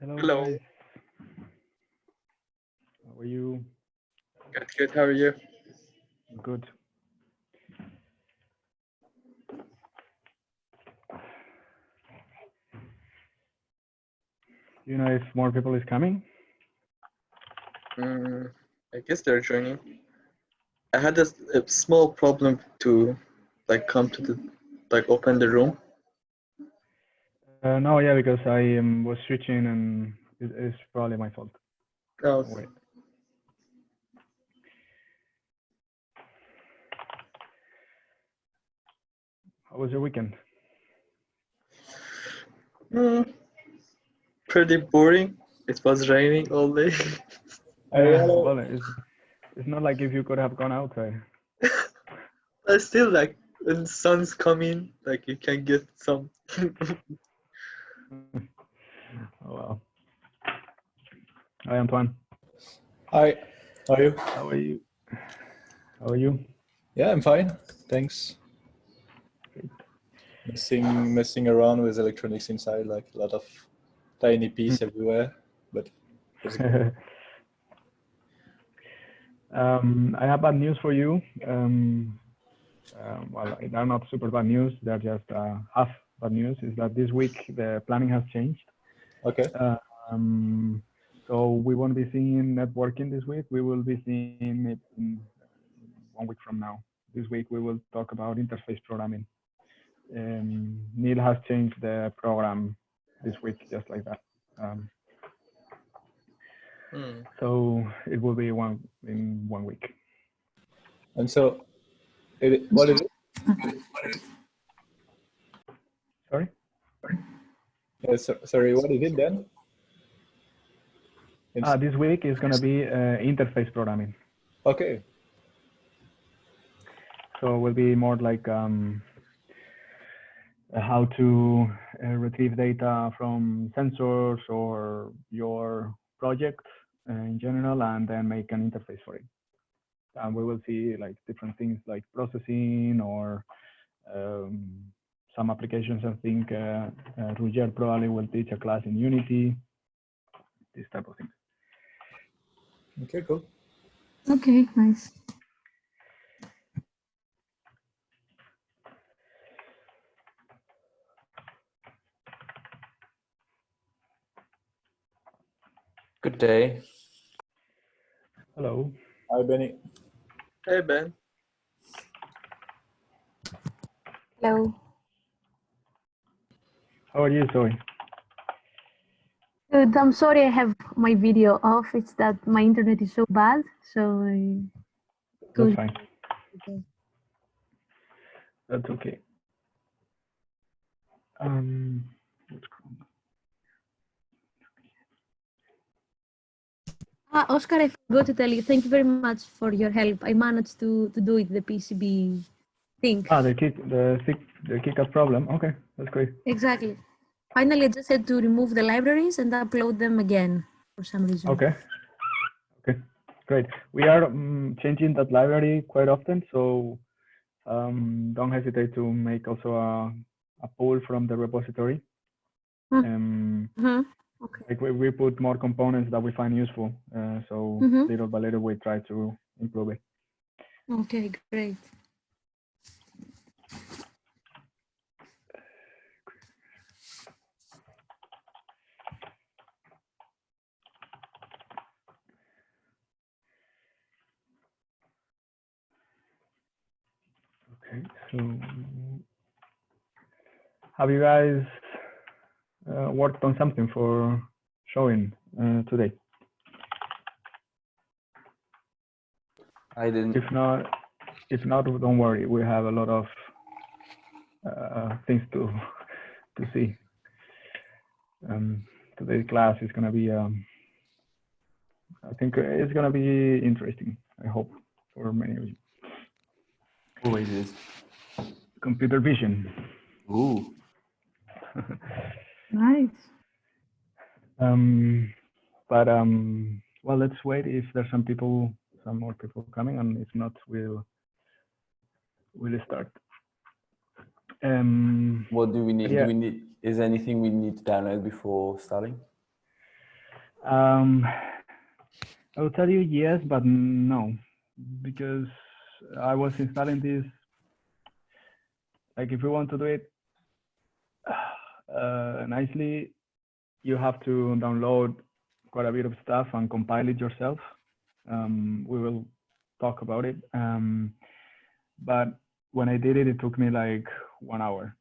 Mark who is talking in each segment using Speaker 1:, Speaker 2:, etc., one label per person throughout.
Speaker 1: Hello,
Speaker 2: Hello.
Speaker 1: guys. How are you?
Speaker 2: Good, good. How are you?
Speaker 1: Good. Do you know if more people is coming?
Speaker 2: I guess they're joining. I had a small problem to come to the open the room.
Speaker 1: No, yeah, because I was switching and it's probably my fault.
Speaker 2: Oh,
Speaker 1: Wait. How was your weekend?
Speaker 2: Pretty boring. It was raining all day.
Speaker 1: Well, it's not like if you could have gone outside.
Speaker 2: But still, when the sun's coming, you can get some.
Speaker 1: Oh well. Hi, Antoine.
Speaker 3: Hi, how are you?
Speaker 1: How are you? How are you?
Speaker 3: Yeah, I'm fine. Thanks.
Speaker 1: Great.
Speaker 3: Messing around with electronics inside, like a lot of tiny pieces everywhere, but it's good.
Speaker 1: I have bad news for you. Well, they're not super bad news. They're just half bad news. Is that this week the planning has changed.
Speaker 3: Okay.
Speaker 1: So we won't be seeing networking this week. We will be seeing it in 1 week from now. This week we will talk about interface programming. Neil has changed the program this week, just like that. So it will be in 1 week.
Speaker 3: And so, what is it?
Speaker 1: Sorry?
Speaker 3: Sorry, what is it then?
Speaker 1: This week is going to be interface programming.
Speaker 3: Okay.
Speaker 1: So it will be more like how to retrieve data from sensors or your project in general, and then make an interface for it. And we will see like different things like processing or some applications. I think Roger probably will teach a class in Unity, this type of things.
Speaker 3: Okay, cool.
Speaker 4: Okay, nice.
Speaker 5: Good day.
Speaker 1: Hello.
Speaker 3: Hi, Benny.
Speaker 2: Hey, Ben.
Speaker 4: Hello.
Speaker 1: How are you, Zoe?
Speaker 4: Good. I'm sorry I have my video off. It's that my internet is so bad. So
Speaker 1: That's fine. That's okay.
Speaker 4: Oscar, I forgot to tell you, thank you very much for your help. I managed to do it, the PCB thing.
Speaker 1: The KiCad problem. Okay, that's great.
Speaker 4: Exactly. Finally, I just had to remove the libraries and upload them again for some reason.
Speaker 1: Okay. Okay, great. We are changing that library quite often, so don't hesitate to make also a pull from the repository.
Speaker 4: Okay.
Speaker 1: Like we put more components that we find useful, so little by little we try to improve it.
Speaker 4: Okay, great.
Speaker 1: Okay, so have you guys worked on something for showing today?
Speaker 5: I didn't.
Speaker 1: If not, don't worry. We have a lot of things to see. Today's class is going to be, I think it's going to be interesting. I hope for many of you.
Speaker 5: Who is it?
Speaker 1: Computer vision.
Speaker 5: Ooh.
Speaker 4: Nice.
Speaker 1: Well, let's wait if there's some more people coming, and if not, we'll start.
Speaker 5: What do we need?
Speaker 1: Yeah.
Speaker 5: Is there anything we need to download before starting?
Speaker 1: Um, I will tell you yes, but no, because I was installing this. Like, if you want to do it nicely, you have to download quite a bit of stuff and compile it yourself. We will talk about it. But when I did it, it took me like 1 hour.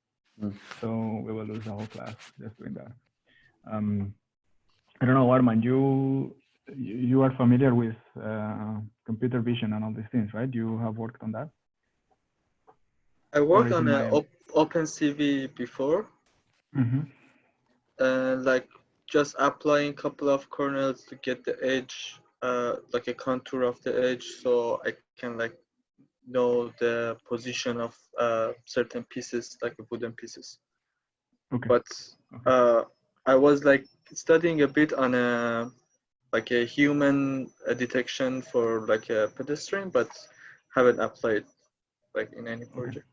Speaker 1: So we will lose the whole class just doing that. I don't know, Arman, you are familiar with computer vision and all these things, right? You have worked on that?
Speaker 2: I
Speaker 1: Or
Speaker 2: worked
Speaker 1: is it
Speaker 2: on
Speaker 1: my...
Speaker 2: an OpenCV before,
Speaker 1: Mhm.
Speaker 2: and like just applying couple of kernels to get the edge, like a contour of the edge, so I can like know the position of certain pieces, like wooden pieces.
Speaker 1: Okay.
Speaker 2: But
Speaker 1: Okay.
Speaker 2: I was like studying a bit on a like a human detection for like a pedestrian, but haven't applied like in any project.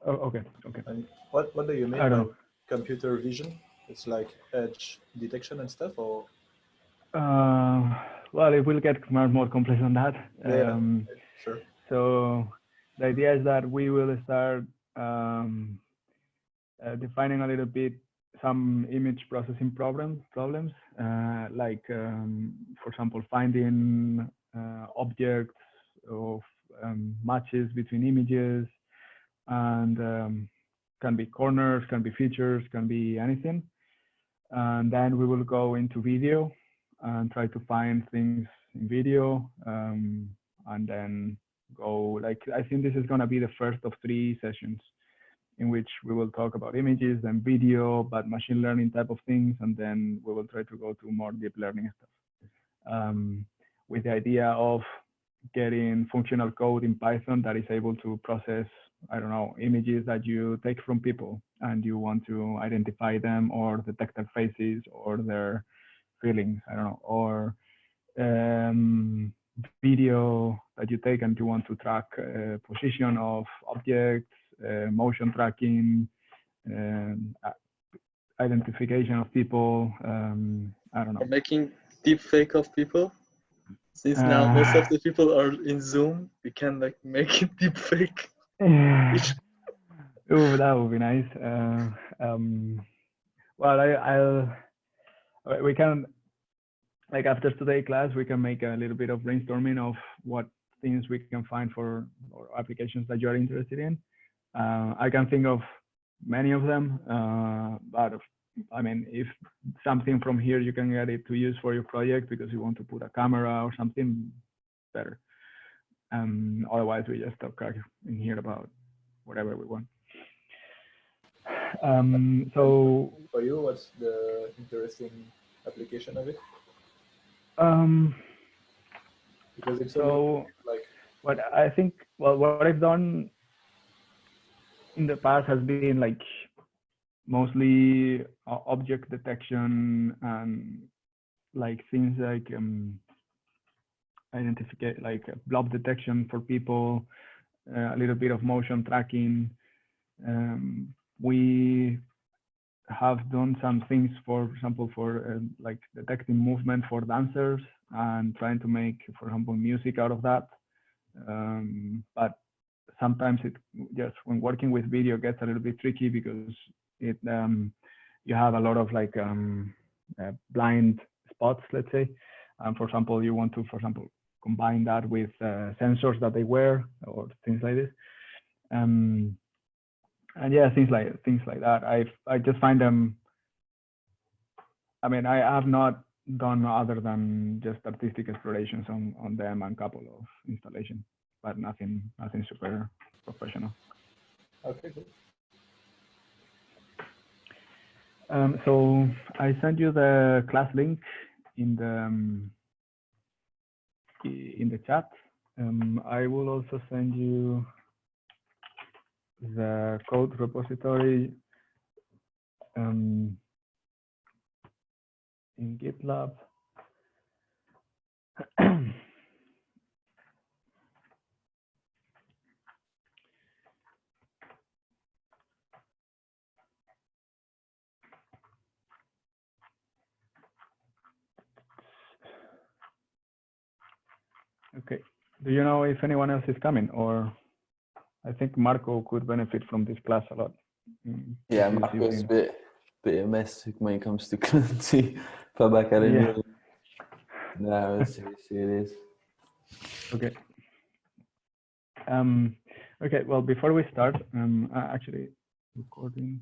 Speaker 1: Oh, okay. Okay.
Speaker 3: And what do you
Speaker 1: I
Speaker 3: mean
Speaker 1: don't
Speaker 3: by
Speaker 1: know.
Speaker 3: computer vision? It's like edge detection and stuff, or
Speaker 1: Well, it will get more complex than that.
Speaker 3: yeah, sure.
Speaker 1: So the idea is that we will start defining a little bit some image processing problems, like, for example, finding objects of matches between images, and can be corners, can be features, can be anything. And then we will go into video and try to find things in video, and then go, like, I think this is going to be the first of 3 sessions in which we will talk about images and video, but machine learning type of things, and then we will try to go to more deep learning stuff, with the idea of getting functional code in Python that is able to process, I don't know, images that you take from people and you want to identify them or detect their faces or their feelings, I don't know, or video that you take and you want to track position of objects, motion tracking, identification of people, I don't
Speaker 2: Or
Speaker 1: know.
Speaker 2: making deep fake of people. Since now most of the people are in Zoom, we can like make it deep fake.
Speaker 1: Oh, that would be nice. Well, we can, like, after today's class, we can make a little bit of brainstorming of what things we can find for or applications that you are interested in. I can think of many of them, but I mean, if something from here you can get it to use for your project because you want to put a camera or something, better. Otherwise, we just talk in here about whatever we want. So
Speaker 3: for you, what's the interesting application of it? Because it's
Speaker 1: So
Speaker 3: like
Speaker 1: what I think, well, what I've done in the past has been like mostly object detection and like things like identification, like blob detection for people, a little bit of motion tracking. We have done some things, for example, for like detecting movement for dancers and trying to make, for example, music out of that. But sometimes it just, when working with video, gets a little bit tricky because it you have a lot of like blind spots, let's say. For example, you want to, for example, combine that with sensors that they wear or things like this. And yeah, things like that. I just find them. I mean, I have not done other than just artistic explorations on them and a couple of installations, but nothing super professional.
Speaker 3: okay, good.
Speaker 1: So I sent you the class link in the chat. I will also send you the code repository in GitLab. Okay. Do you know if anyone else is coming, or I think Marco could benefit from this class a lot.
Speaker 5: Yeah,
Speaker 1: He's
Speaker 5: Marco's a
Speaker 1: using-
Speaker 5: bit of a mess when it comes to currency for back at
Speaker 1: Yeah.
Speaker 5: it. No, it's serious.
Speaker 1: Okay. Okay. Well, before we start, actually recording.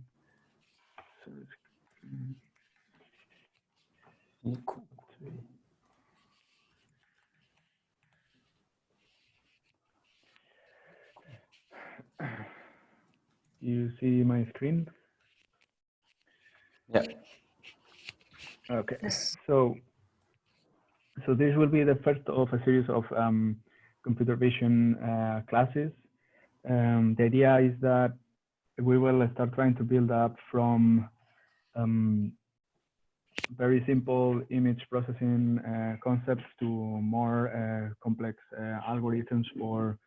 Speaker 1: You see my screen?
Speaker 5: Yeah.
Speaker 1: Okay.
Speaker 4: Yes.
Speaker 1: So this will be the first of a series of computer vision classes. The idea is that we will start trying to build up from very simple image processing concepts to more complex algorithms for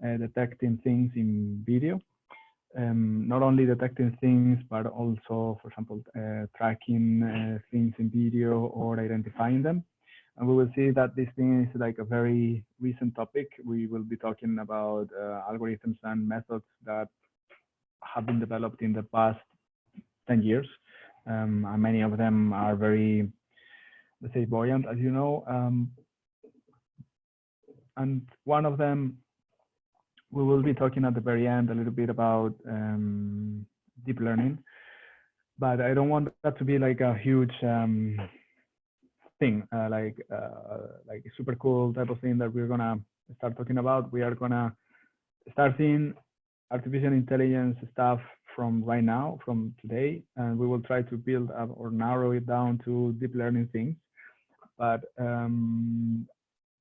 Speaker 1: detecting things in video. Not only detecting things, but also, for example, tracking things in video or identifying them. And we will see that this thing is like a very recent topic. We will be talking about algorithms and methods that have been developed in the past 10 years. And many of them are very, let's say, buoyant, as you know. And one of them, we will be talking at the very end a little bit about deep learning, but I don't want that to be like a huge thing, like a super cool type of thing that we're gonna start talking about. We are gonna start seeing artificial intelligence stuff from right now, from today, and we will try to build up or narrow it down to deep learning things. But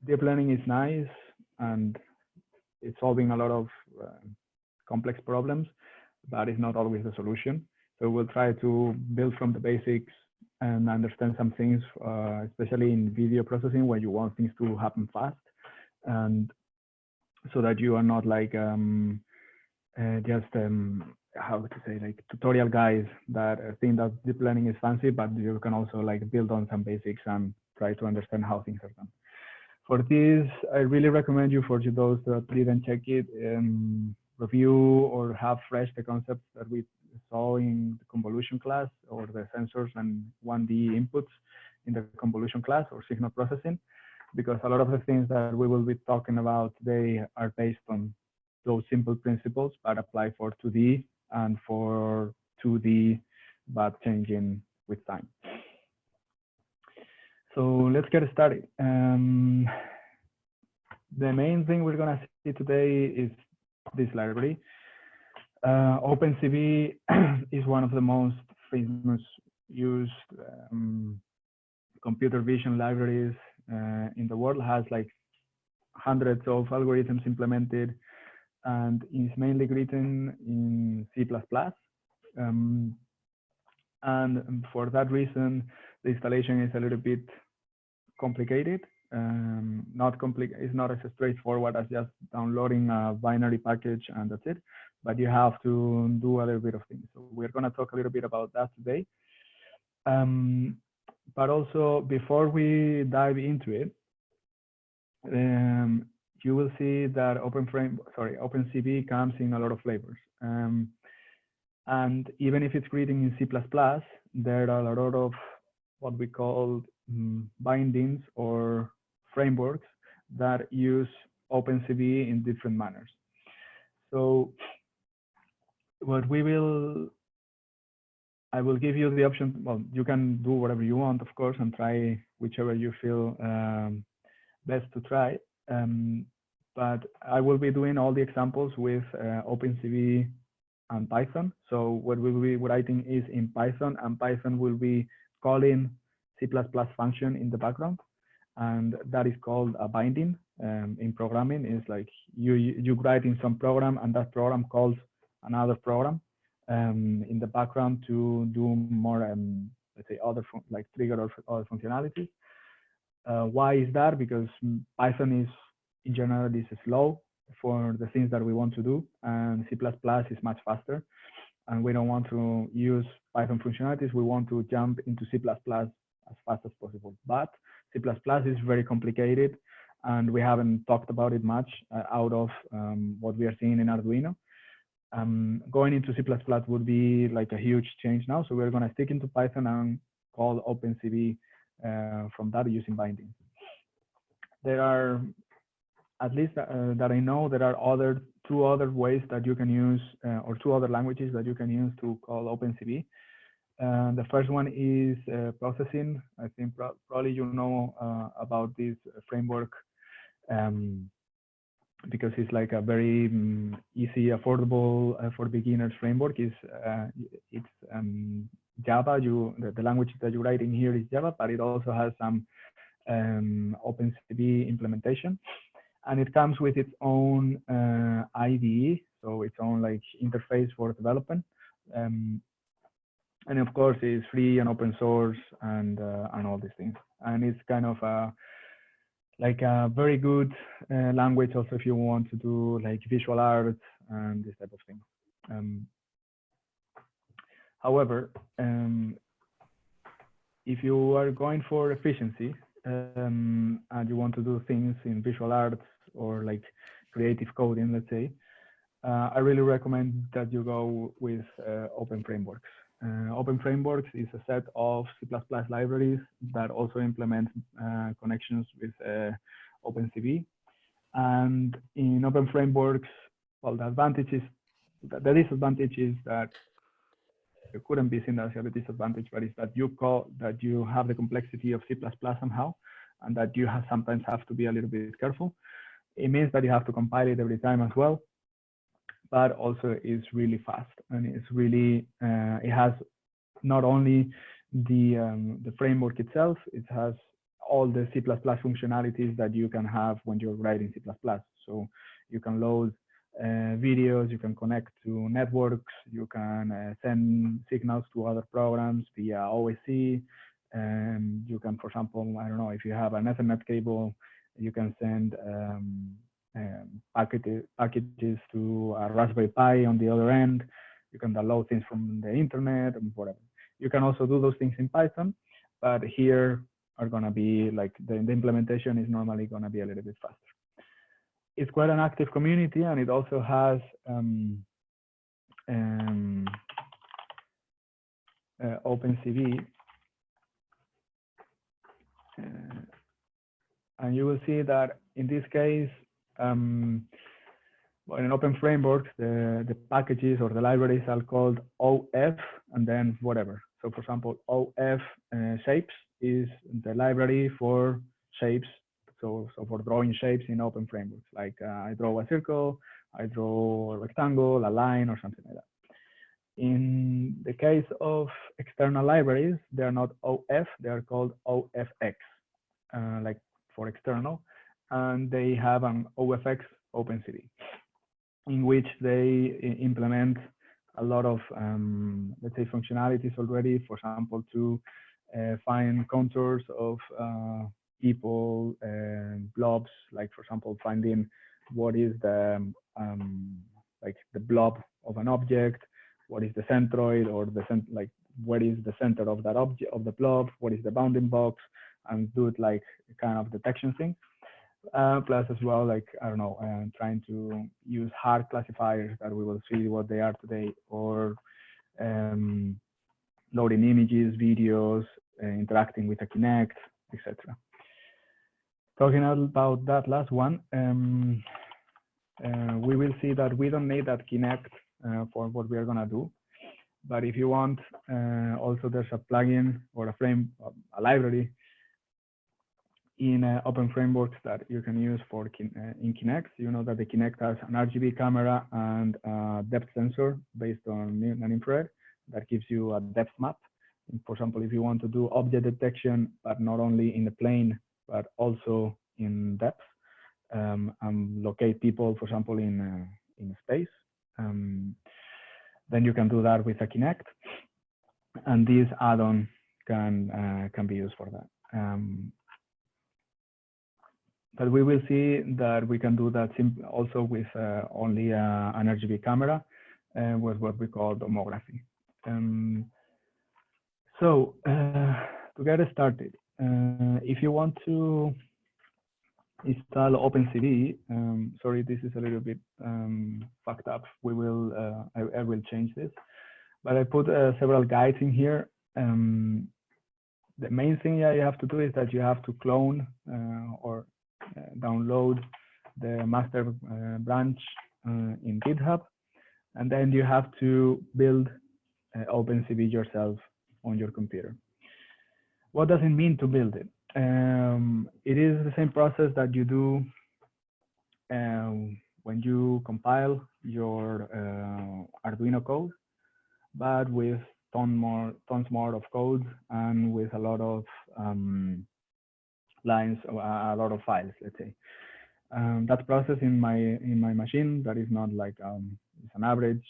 Speaker 1: deep learning is nice and it's solving a lot of complex problems, but it's not always the solution. So we'll try to build from the basics and understand some things, especially in video processing, where you want things to happen fast, and so that you are not like just how to say, like tutorial guys that think that deep learning is fancy, but you can also like build on some basics and try to understand how things are done. For this, I really recommend you, for those that didn't check it, review or have fresh the concepts that we saw in the convolution class, or the sensors and 1D inputs in the convolution class, or signal processing, because a lot of the things that we will be talking about today are based on those simple principles, but apply for 2D and for 2D, but changing with time. So let's get started. The main thing we're gonna see today is this library. OpenCV is one of the most famous used computer vision libraries in the world. Has like hundreds of algorithms implemented, and is mainly written in C++. And for that reason, the installation is a little bit complicated. It's not as straightforward as just downloading a binary package and that's it, but you have to do a little bit of things. So we're going to talk a little bit about that today. But also, before we dive into it, you will see that OpenCV comes in a lot of flavors. And even if it's written in C++, there are a lot of what we call bindings or frameworks that use OpenCV in different manners. So what I will give you the option. Well, you can do whatever you want, of course, and try whichever you feel best to try. But I will be doing all the examples with OpenCV and Python. So what we will be writing is in Python, and Python will be calling C++ function in the background, and that is called a binding. In programming, is like you write in some program, and that program calls another program in the background to do more, let's say, other like trigger or other functionalities. Why is that? Because Python is, in general, is slow for the things that we want to do, and C++ is much faster. And we don't want to use Python functionalities. We want to jump into C++ as fast as possible. But C++ is very complicated, and we haven't talked about it much out of what we are seeing in Arduino. Going into C++ would be like a huge change now. So we're going to stick into Python and call OpenCV from that using bindings. There are, at least that I know, there are two other ways that you can use, or two other languages that you can use to call OpenCV. The first one is processing. I think probably you know about this framework because it's like a very easy, affordable for beginners framework. It's Java. The language that you write in here is Java, but it also has some OpenCV implementation, and it comes with its own IDE, so its own like interface for development. And of course, it's free and open source and all these things. And it's kind of like a very good language also if you want to do like visual arts and this type of thing. However, if you are going for efficiency and you want to do things in visual arts or like creative coding, let's say, I really recommend that you go with Open Frameworks. Open Frameworks is a set of C++ libraries that also implement connections with OpenCV. And in Open Frameworks, well, the disadvantage is that it couldn't be seen as a disadvantage, but it's that you have the complexity of C++ somehow, and that you sometimes have to be a little bit careful. It means that you have to compile it every time as well, but also it's really fast, and it's really it has not only the framework itself, it has all the C++ functionalities that you can have when you're writing C++. So you can load videos, you can connect to networks, you can send signals to other programs via OSC, and you can, for example, I don't know, if you have an Ethernet cable, you can send packages to a Raspberry Pi on the other end. You can download things from the internet and whatever. You can also do those things in Python, but here are going to be like the implementation is normally going to be a little bit faster. It's quite an active community, and it also has OpenCV. And you will see that in this case, well, in Open Frameworks, the packages or the libraries are called OF and then whatever. So for example, OF shapes is the library for shapes. So for drawing shapes in Open Frameworks, like I draw a circle, I draw a rectangle, a line, or something like that. In the case of external libraries, they are not OF, they are called OFX, like for external, and they have an OFX OpenCV, in which they implement a lot of, let's say, functionalities already, for example, to find contours of people, blobs, like, for example, finding what is the, like the blob of an object, what is the centroid, or like where is the center of that object, of the blob, what is the bounding box, and do it like kind of detection thing. Plus as well, like, I don't know, trying to use hard classifiers that we will see what they are today, or loading images, videos, interacting with a Kinect, etc. Talking about that last one, we will see that we don't need that Kinect for what we are gonna do. But if you want, also there's a plugin or a library in Open Frameworks that you can use for in Kinect. You know that the Kinect has an RGB camera and a depth sensor based on an infrared that gives you a depth map. For example, if you want to do object detection, but not only in the plane, but also in depth, and locate people, for example, in space, then you can do that with a Kinect, and this add-on can be used for that. But we will see that we can do that also with only an RGB camera with what we call domography. So to get started, if you want to install OpenCV. Sorry, this is a little bit fucked up. We will, I will change this, but I put several guides in here. The main thing you have to do is that you have to clone or download the master branch in GitHub, and then you have to build OpenCV yourself on your computer. What does it mean to build it? It is the same process that you do when you compile your Arduino code, but with tons more of code and with a lot of lines, a lot of files, let's say. That process in my machine, that is not like it's an average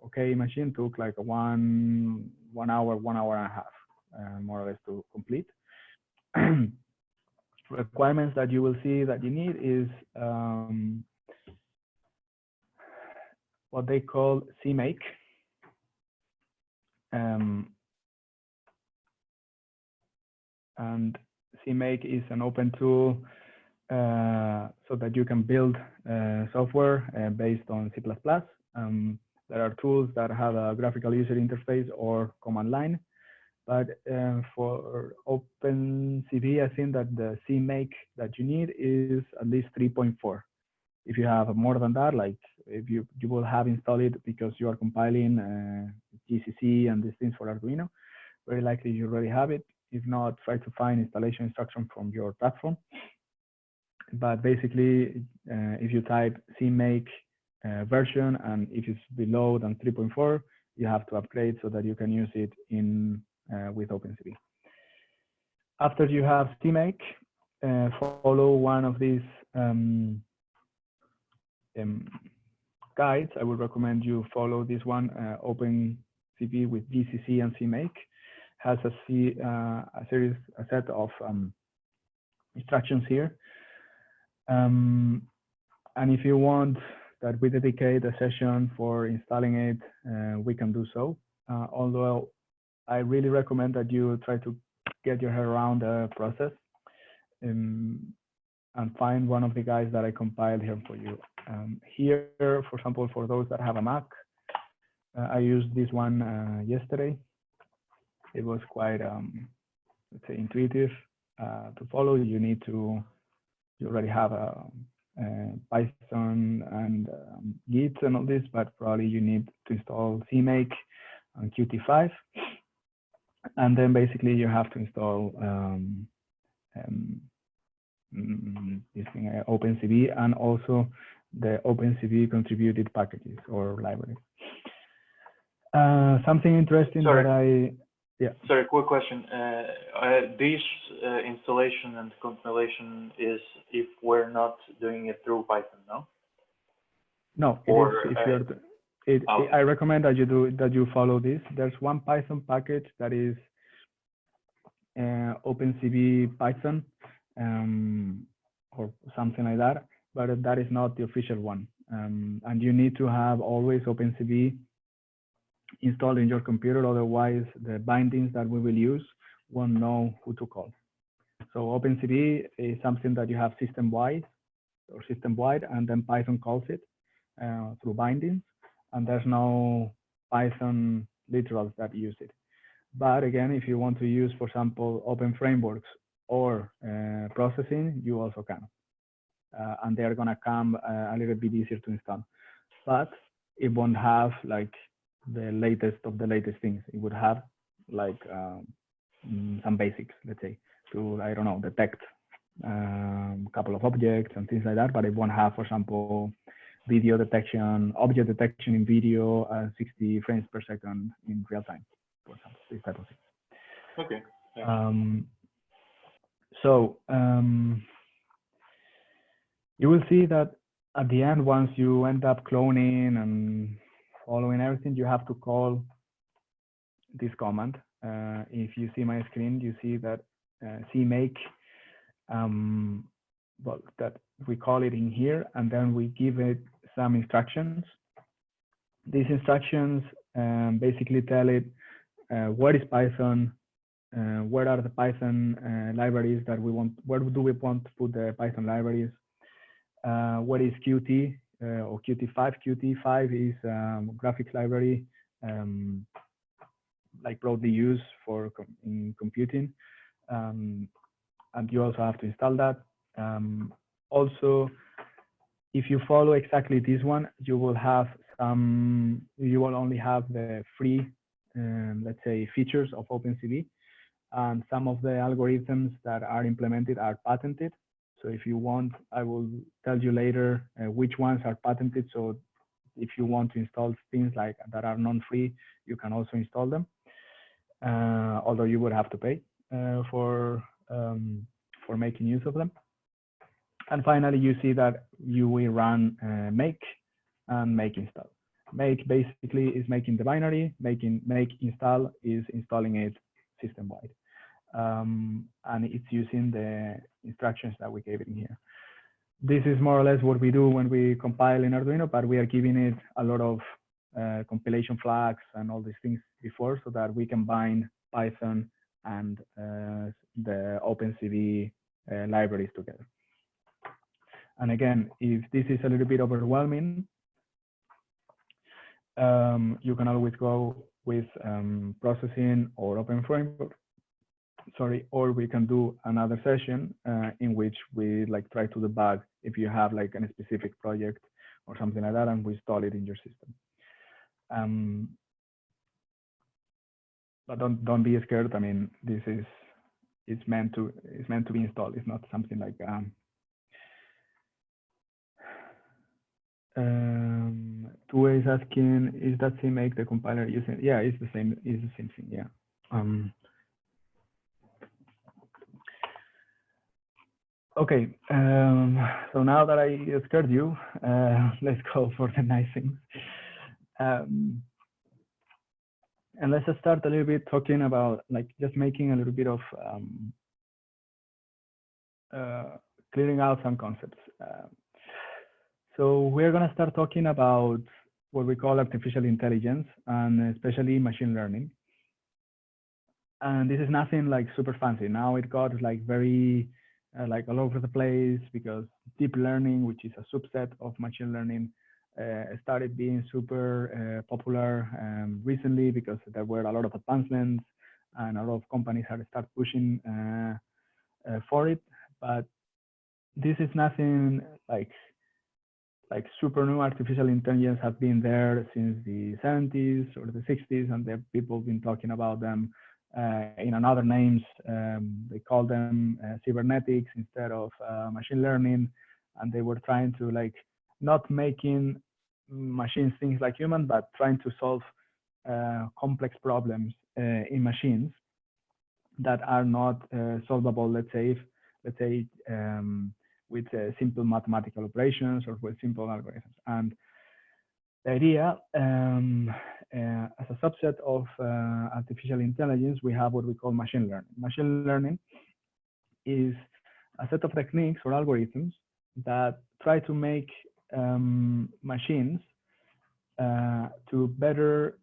Speaker 1: okay machine, took like 1 hour, 1 hour and a half, more or less, to complete. Requirements that you will see that you need is what they call CMake. And CMake is an open tool so that you can build software based on C++. There are tools that have a graphical user interface or command line. But for OpenCV, I think that the CMake that you need is at least 3.4. If you have more than that, like if you will have installed it because you are compiling GCC and these things for Arduino, very likely you already have it. If not, try to find installation instruction from your platform. But basically, if you type CMake version, and if it's below than 3.4, you have to upgrade so that you can use it in with OpenCV. After you have CMake, follow one of these guides. I would recommend you follow this one, OpenCV with GCC and CMake. Has a set of instructions here. And if you want that we dedicate a session for installing it, we can do so. Although I really recommend that you try to get your head around the process and find one of the guides that I compiled here for you. Here, for example, for those that have a Mac, I used this one yesterday. It was quite, let's say, intuitive to follow. You already have a Python and Git and all this, but probably you need to install CMake and Qt5. And then basically you have to install this thing, OpenCV, and also the OpenCV contributed packages or libraries. Something interesting that
Speaker 6: Sorry, quick question. This installation and compilation is if we're not doing it through Python, no?
Speaker 1: No, I recommend that you follow this. There's one Python package that is OpenCV Python or something like that, but that is not the official one. And you need to have always OpenCV installed in your computer, otherwise the bindings that we will use won't know who to call. So OpenCV is something that you have system-wide, and then Python calls it through bindings, and there's no Python literals that use it. But again, if you want to use, for example, open frameworks or processing, you also can. And they're gonna come a little bit easier to install. But it won't have like the latest of the latest things. It would have like some basics, let's say, to, I don't know, detect a couple of objects and things like that, but it won't have, for example, video detection, object detection in video, 60 frames per second in real time, for example, this type of thing.
Speaker 6: Okay.
Speaker 1: You will see that at the end, once you end up cloning and following everything, you have to call this command. If you see my screen, you see that CMake, well, that we call it in here, and then we give it some instructions. These instructions basically tell it what is Python, where are the Python libraries that we want, where do we want to put the Python libraries, what is Qt or Qt5. Qt5 is graphics library like broadly used for in computing, and you also have to install that. Also, if you follow exactly this one, you will have some, you will only have the free, let's say, features of OpenCV, and some of the algorithms that are implemented are patented. So if you want, I will tell you later which ones are patented. So if you want to install things like that are non-free, you can also install them, although you would have to pay for making use of them. And finally, you see that you will run make and make install. Make basically is making the binary. Make install is installing it system-wide. And it's using the instructions that we gave it in here. This is more or less what we do when we compile in Arduino, but we are giving it a lot of compilation flags and all these things before, so that we can bind Python and the OpenCV libraries together. And again, if this is a little bit overwhelming, you can always go with processing or Open Framework. Sorry, or we can do another session in which we like try to debug if you have like a specific project or something like that, and we install it in your system. But don't be scared. I mean, this is it's meant to be installed. It's not something like Two is asking, is that same make the compiler using? Yeah, it's the same. It's the same thing. Yeah. Okay. So now that I scared you, let's go for the nice things. And let's just start a little bit talking about like just making a little bit of clearing out some concepts. So we're going to start talking about what we call artificial intelligence, and especially machine learning. And this is nothing like super fancy. Now it got like very like all over the place, because deep learning, which is a subset of machine learning, started being super popular recently, because there were a lot of advancements and a lot of companies had started pushing for it. But this is nothing like super new. Artificial intelligence has been there since the 70s or the 60s, and there people been talking about them in another names. They call them cybernetics instead of machine learning, and they were trying to like not making machines things like human, but trying to solve complex problems in machines that are not solvable, let's say with simple mathematical operations or with simple algorithms. And the idea, as a subset of artificial intelligence, we have what we call machine learning. Machine learning is a set of techniques or algorithms that try to make machines to better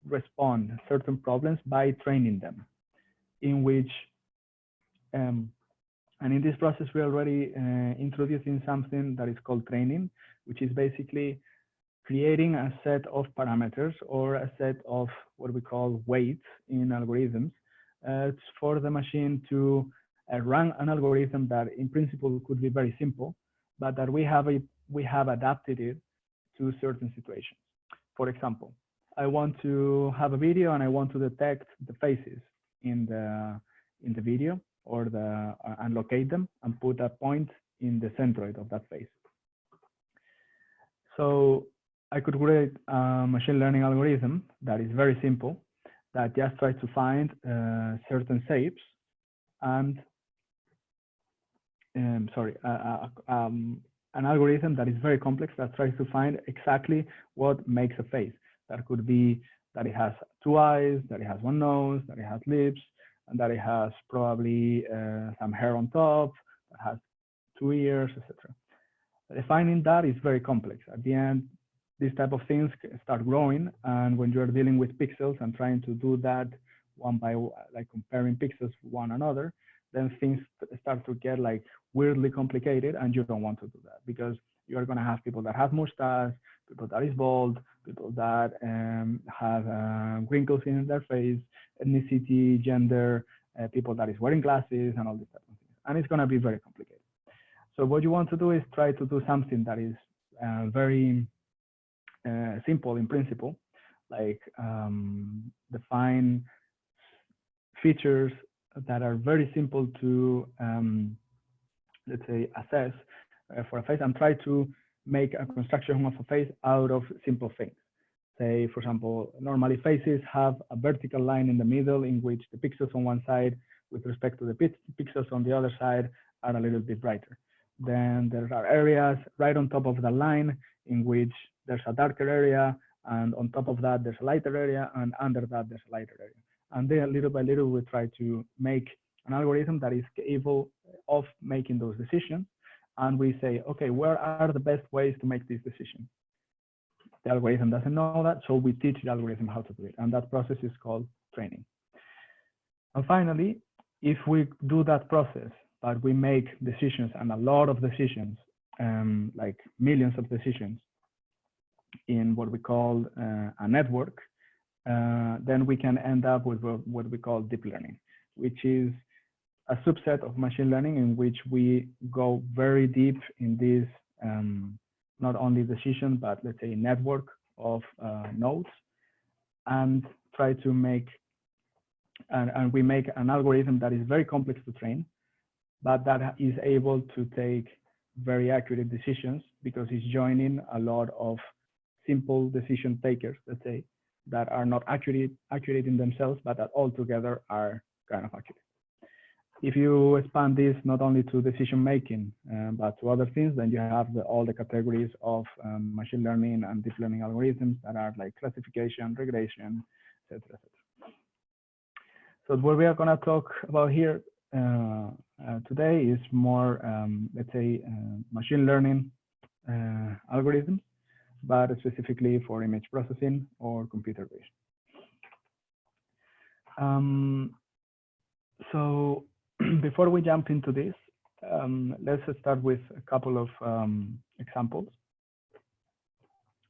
Speaker 1: respond to certain problems by training them, in which and in this process, we're already introducing something that is called training, which is basically creating a set of parameters or a set of what we call weights in algorithms for the machine to run an algorithm that in principle could be very simple, but that we have adapted it to certain situations. For example, I want to have a video and I want to detect the faces in the video, or and locate them and put a point in the centroid of that face. So I could create a machine learning algorithm that is very simple, that just tries to find certain shapes and an algorithm that is very complex that tries to find exactly what makes a face. That could be that it has two eyes, that it has one nose, that it has lips, and that it has probably some hair on top, that has two ears, etc. Defining that is very complex. At the end, these type of things start growing, and when you're dealing with pixels and trying to do that one by like comparing pixels one another, then things start to get like weirdly complicated, and you don't want to do that because you're going to have people that have mustache, people that is bald, people that have wrinkles in their face, ethnicity, gender, people that is wearing glasses, and all these type of things. And it's going to be very complicated. So what you want to do is try to do something that is very simple in principle, like define features that are very simple to, let's say, assess for a face, and try to make a construction of a face out of simple things. Say, for example, normally faces have a vertical line in the middle in which the pixels on one side with respect to the pixels on the other side are a little bit brighter. Then there are areas right on top of the line in which there's a darker area, and on top of that there's a lighter area, and under that there's a lighter area. And then little by little we try to make an algorithm that is capable of making those decisions. And we say, okay, where are the best ways to make this decision? The algorithm doesn't know that, so we teach the algorithm how to do it. And that process is called training. And finally, if we do that process, but we make decisions, and a lot of decisions, like millions of decisions in what we call a network, then we can end up with what we call deep learning, which is a subset of machine learning in which we go very deep in this, not only decision, but let's say network of nodes, and try to make, and we make an algorithm that is very complex to train, but that is able to take very accurate decisions because it's joining a lot of simple decision takers, let's say, that are not accurate in themselves, but that all together are kind of accurate. If you expand this not only to decision making, but to other things, then you have all the categories of machine learning and deep learning algorithms that are like classification, regression, etc., etc. So what we are going to talk about here today is more, let's say, machine learning algorithms, but specifically for image processing or computer vision. So before we jump into this, let's start with a couple of examples,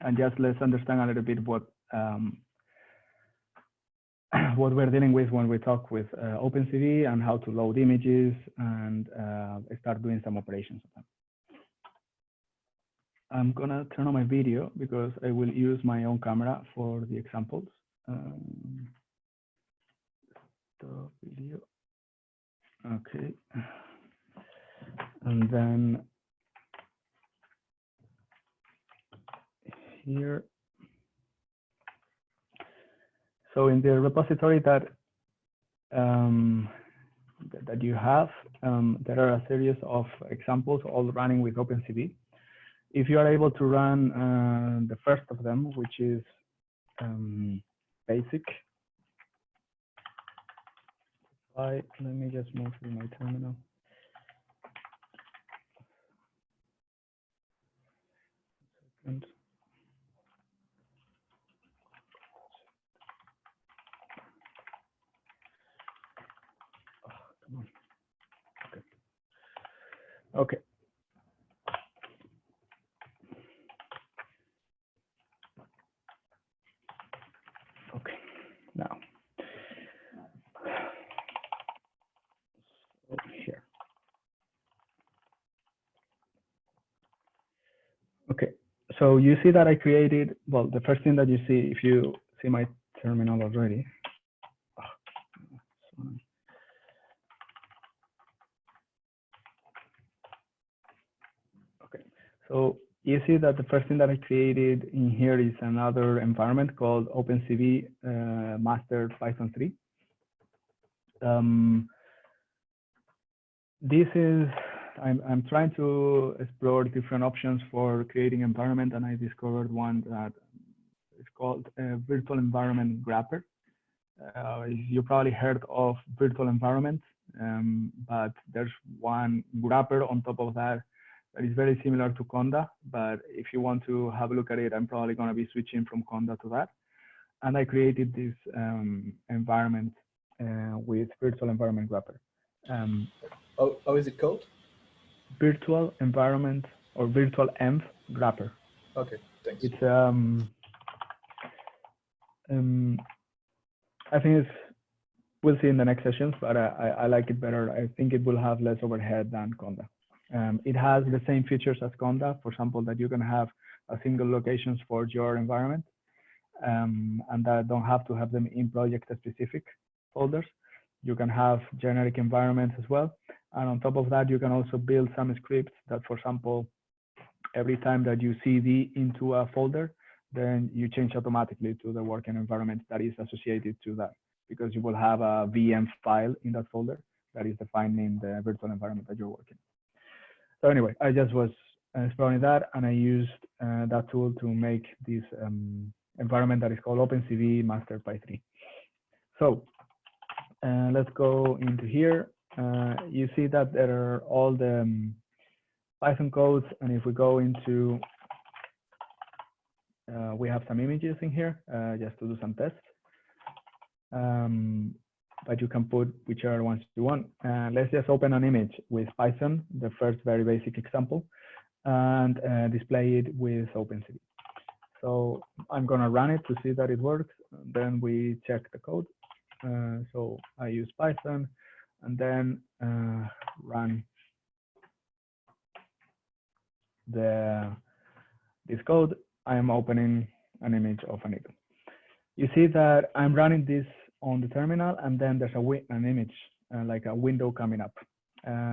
Speaker 1: and just let's understand a little bit what we're dealing with when we talk with OpenCV and how to load images and start doing some operations of them. I'm gonna turn on my video because I will use my own camera for the examples. Stop video. Okay. And then here. So in the repository that that you have, there are a series of examples all running with OpenCV. If you are able to run the first of them, which is basic. Let me just move to my terminal. And come on. Okay. Okay. Now. Here. Okay, so you see that I created, well, the first thing that you see, if you see my terminal already. Okay, so you see that the first thing that I created in here is another environment called OpenCV Master Python 3. This is, I'm trying to explore different options for creating environment, and I discovered one that is called Virtual Environment Wrapper. You probably heard of virtual environment, but there's one wrapper on top of that that is very similar to Conda. But if you want to have a look at it, I'm probably going to be switching from Conda to that. And I created this environment with virtual environment wrapper.
Speaker 3: How is it called?
Speaker 1: Virtual environment or virtual env wrapper.
Speaker 3: Okay, thanks.
Speaker 1: It's I think it's, we'll see in the next sessions, but I like it better. I think it will have less overhead than Conda. It has the same features as Conda, for example, that you can have a single locations for your environment, and that don't have to have them in project specific folders. You can have generic environments as well. And on top of that, you can also build some scripts that, for example, every time that you CD into a folder, then you change automatically to the working environment that is associated to that, because you will have a VM file in that folder that is defined in the virtual environment that you're working. So anyway, I just was exploring that, and I used that tool to make this environment that is called OpenCV master by 3. So let's go into here. You see that there are all the Python codes, and if we go into, we have some images in here just to do some tests. But you can put whichever ones you want. Let's just open an image with Python, the first very basic example, and display it with OpenCV. So I'm gonna run it to see that it works. Then we check the code. So I use Python and then run this code. I am opening an image of an eagle. You see that I'm running this on the terminal, and then there's an image, like a window coming up.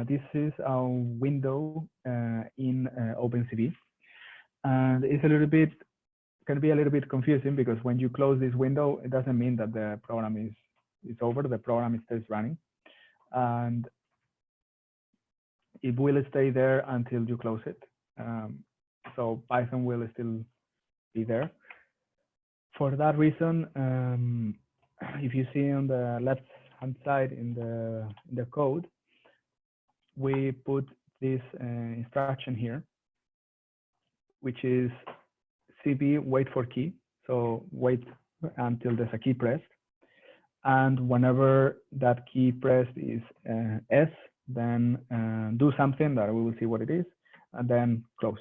Speaker 1: This is a window in OpenCV, and it's a little bit, can be a little bit confusing, because when you close this window, it doesn't mean that the program is over. The program is still running, and it will stay there until you close it. So Python will still be there. For that reason, if you see on the left-hand side in the code, we put this instruction here, which is cv wait for key. So wait until there's a key pressed, and whenever that key pressed is S, then do something that we will see what it is, and then close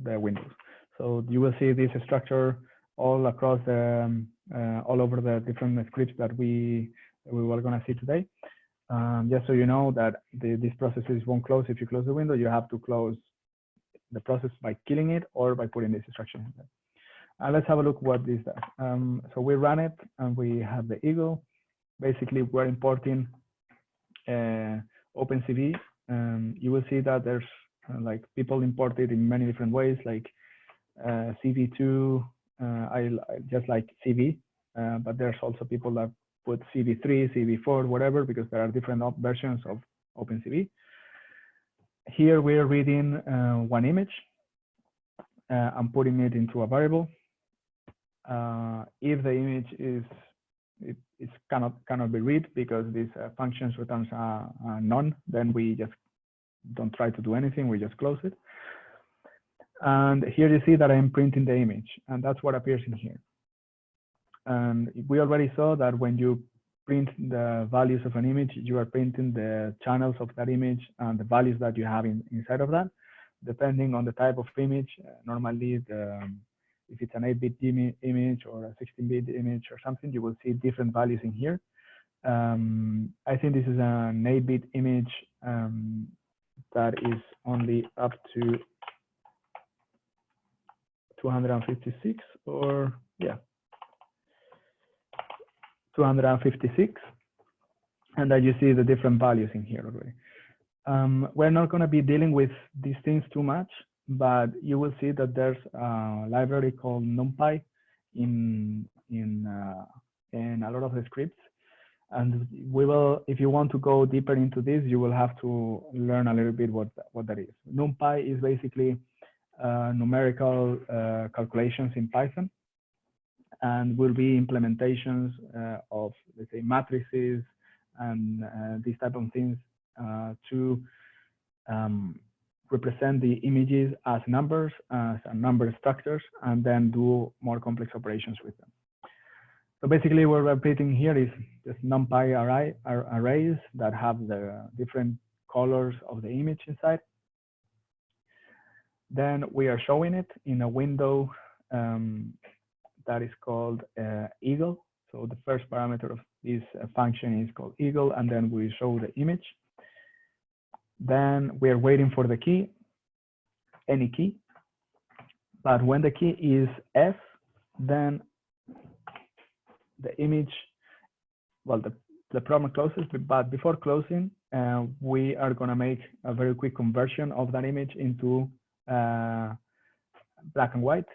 Speaker 1: the windows. So you will see this structure all across the all over the different scripts that we were going to see today. Just so you know that these processes won't close if you close the window. You have to close the process by killing it or by putting this instruction in there. Let's have a look what this does. So we run it, and we have the eagle. Basically, we're importing OpenCV. You will see that there's like people import it in many different ways, like CV2. I just like CV, but there's also people that put CV3, CV4, whatever, because there are different versions of OpenCV. Here we're reading one image. I'm putting it into a variable. If the image is it cannot be read because these functions returns none, then we just don't try to do anything. We just close it. And here you see that I'm printing the image, and that's what appears in here. And we already saw that when you print the values of an image, you are printing the channels of that image and the values that you have inside of that. Depending on the type of image, normally if it's an 8-bit image or a 16-bit image or something, you will see different values in here. I think this is an 8-bit image that is only up to 256, or yeah, 256, and then you see the different values in here already. We're not going to be dealing with these things too much, but you will see that there's a library called NumPy in a lot of the scripts, and we will, if you want to go deeper into this, you will have to learn a little bit what that is. NumPy is basically numerical calculations in Python, and will be implementations of, let's say, matrices and these type of things to represent the images as numbers, as number structures, and then do more complex operations with them. So basically what we're repeating here is just NumPy arrays that have the different colors of the image inside. Then we are showing it in a window that is called eagle. So the first parameter of this function is called eagle, and then we show the image. Then we are waiting for the key, any key. But when the key is S, then the image, well, the program closes, but before closing, we are going to make a very quick conversion of that image into black and white,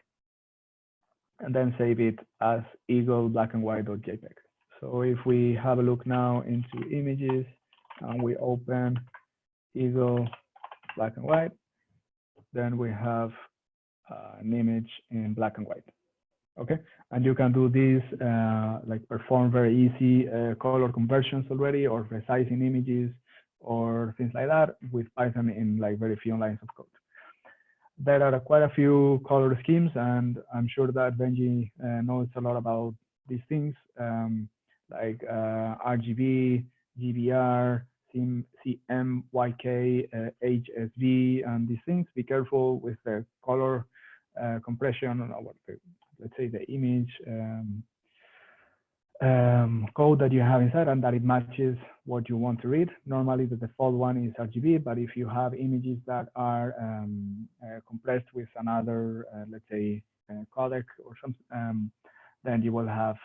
Speaker 1: and then save it as eagle black and white.jpg. So if we have a look now into images and we open eagle black and white, then we have an image in black and white. Okay, and you can do this, like perform very easy color conversions already, or resizing images or things like that with Python in like very few lines of code. There are quite a few color schemes, and I'm sure that Benji knows a lot about these things, like RGB, GBR, CMYK, HSV, and these things. Be careful with the color compression, or let's say the image code that you have inside, and that it matches what you want to read. Normally the default one is RGB, but if you have images that are compressed with another, let's say, codec or something, then you will have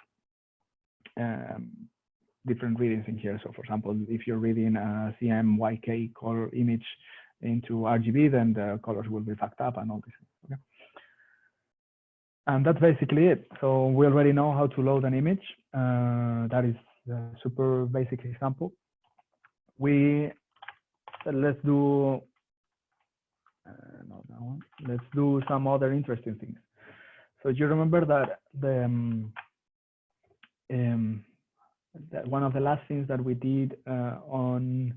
Speaker 1: different readings in here. So for example, if you're reading a CMYK color image into RGB, then the colors will be fucked up and all this. Okay. And that's basically it. So we already know how to load an image. That is a super basic example. Let's do not that one. Let's do some other interesting things. So you remember that that one of the last things that we did on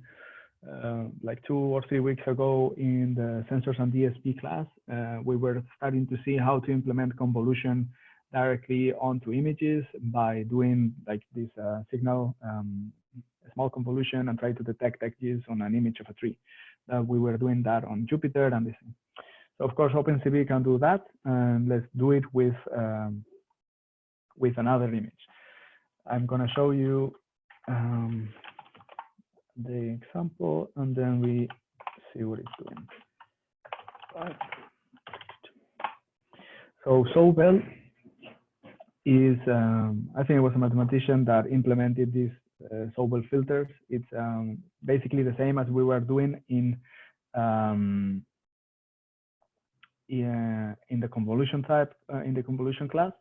Speaker 1: like 2 or 3 weeks ago in the sensors and DSP class, we were starting to see how to implement convolution directly onto images by doing like this signal, small convolution, and try to detect edges on an image of a tree. We were doing that on Jupyter and this thing. So of course, OpenCV can do that, and let's do it with another image. I'm going to show you the example, and then we see what it's doing. So Sobel is, I think it was a mathematician that implemented these Sobel filters. It's basically the same as we were doing in the convolution type, in the convolution class,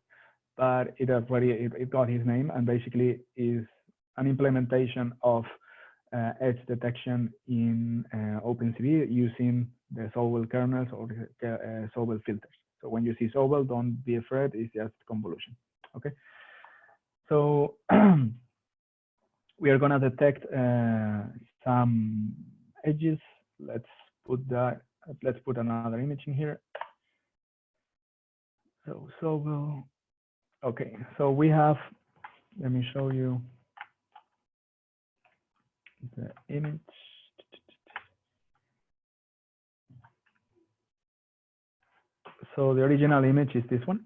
Speaker 1: but it got his name, and basically is an implementation of edge detection in OpenCV using the Sobel kernels or the Sobel filters. So when you see Sobel, don't be afraid, it's just convolution. Okay. So we are going to detect some edges. Let's put another image in here. So Sobel. Okay, so we have, let me show you the image. So the original image is this one.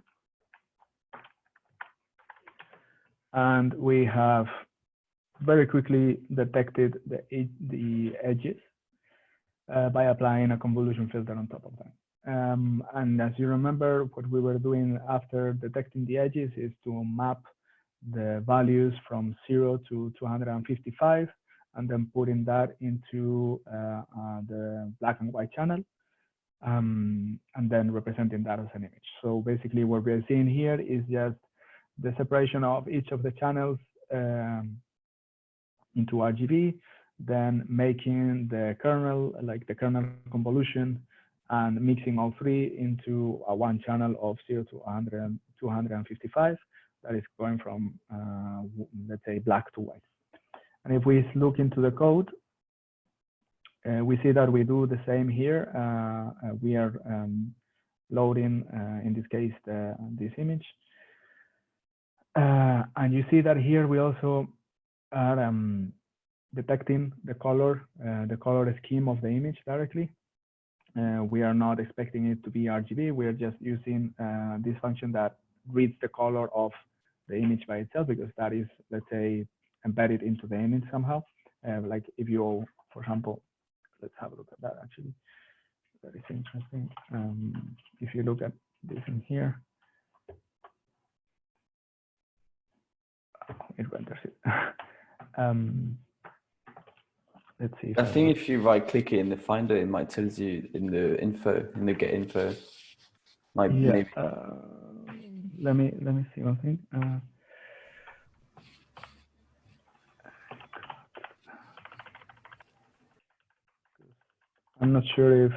Speaker 1: And we have very quickly detected the edges by applying a convolution filter on top of them. And as you remember, what we were doing after detecting the edges is to map the values from 0 to 255, and then putting that into the black and white channel, and then representing that as an image. So basically what we're seeing here is just the separation of each of the channels into RGB, then making the kernel, like the kernel convolution, and mixing all three into a one channel of 0 to 255 that is going from, let's say, black to white. And if we look into the code, we see that we do the same here. We are loading, in this case, this image. And you see that here we also are detecting the color scheme of the image directly. We are not expecting it to be RGB. We are just using this function that reads the color of the image by itself, because that is, let's say, embedded into the image somehow. Like if you, for example, let's have a look at that actually. That is interesting. If you look at this in here, it renders it. Let's see.
Speaker 5: I think if you right click it in the Finder, it might tell you in the info, in the get info. Like
Speaker 1: Yeah.
Speaker 5: maybe.
Speaker 1: Let me see one thing. I'm not sure if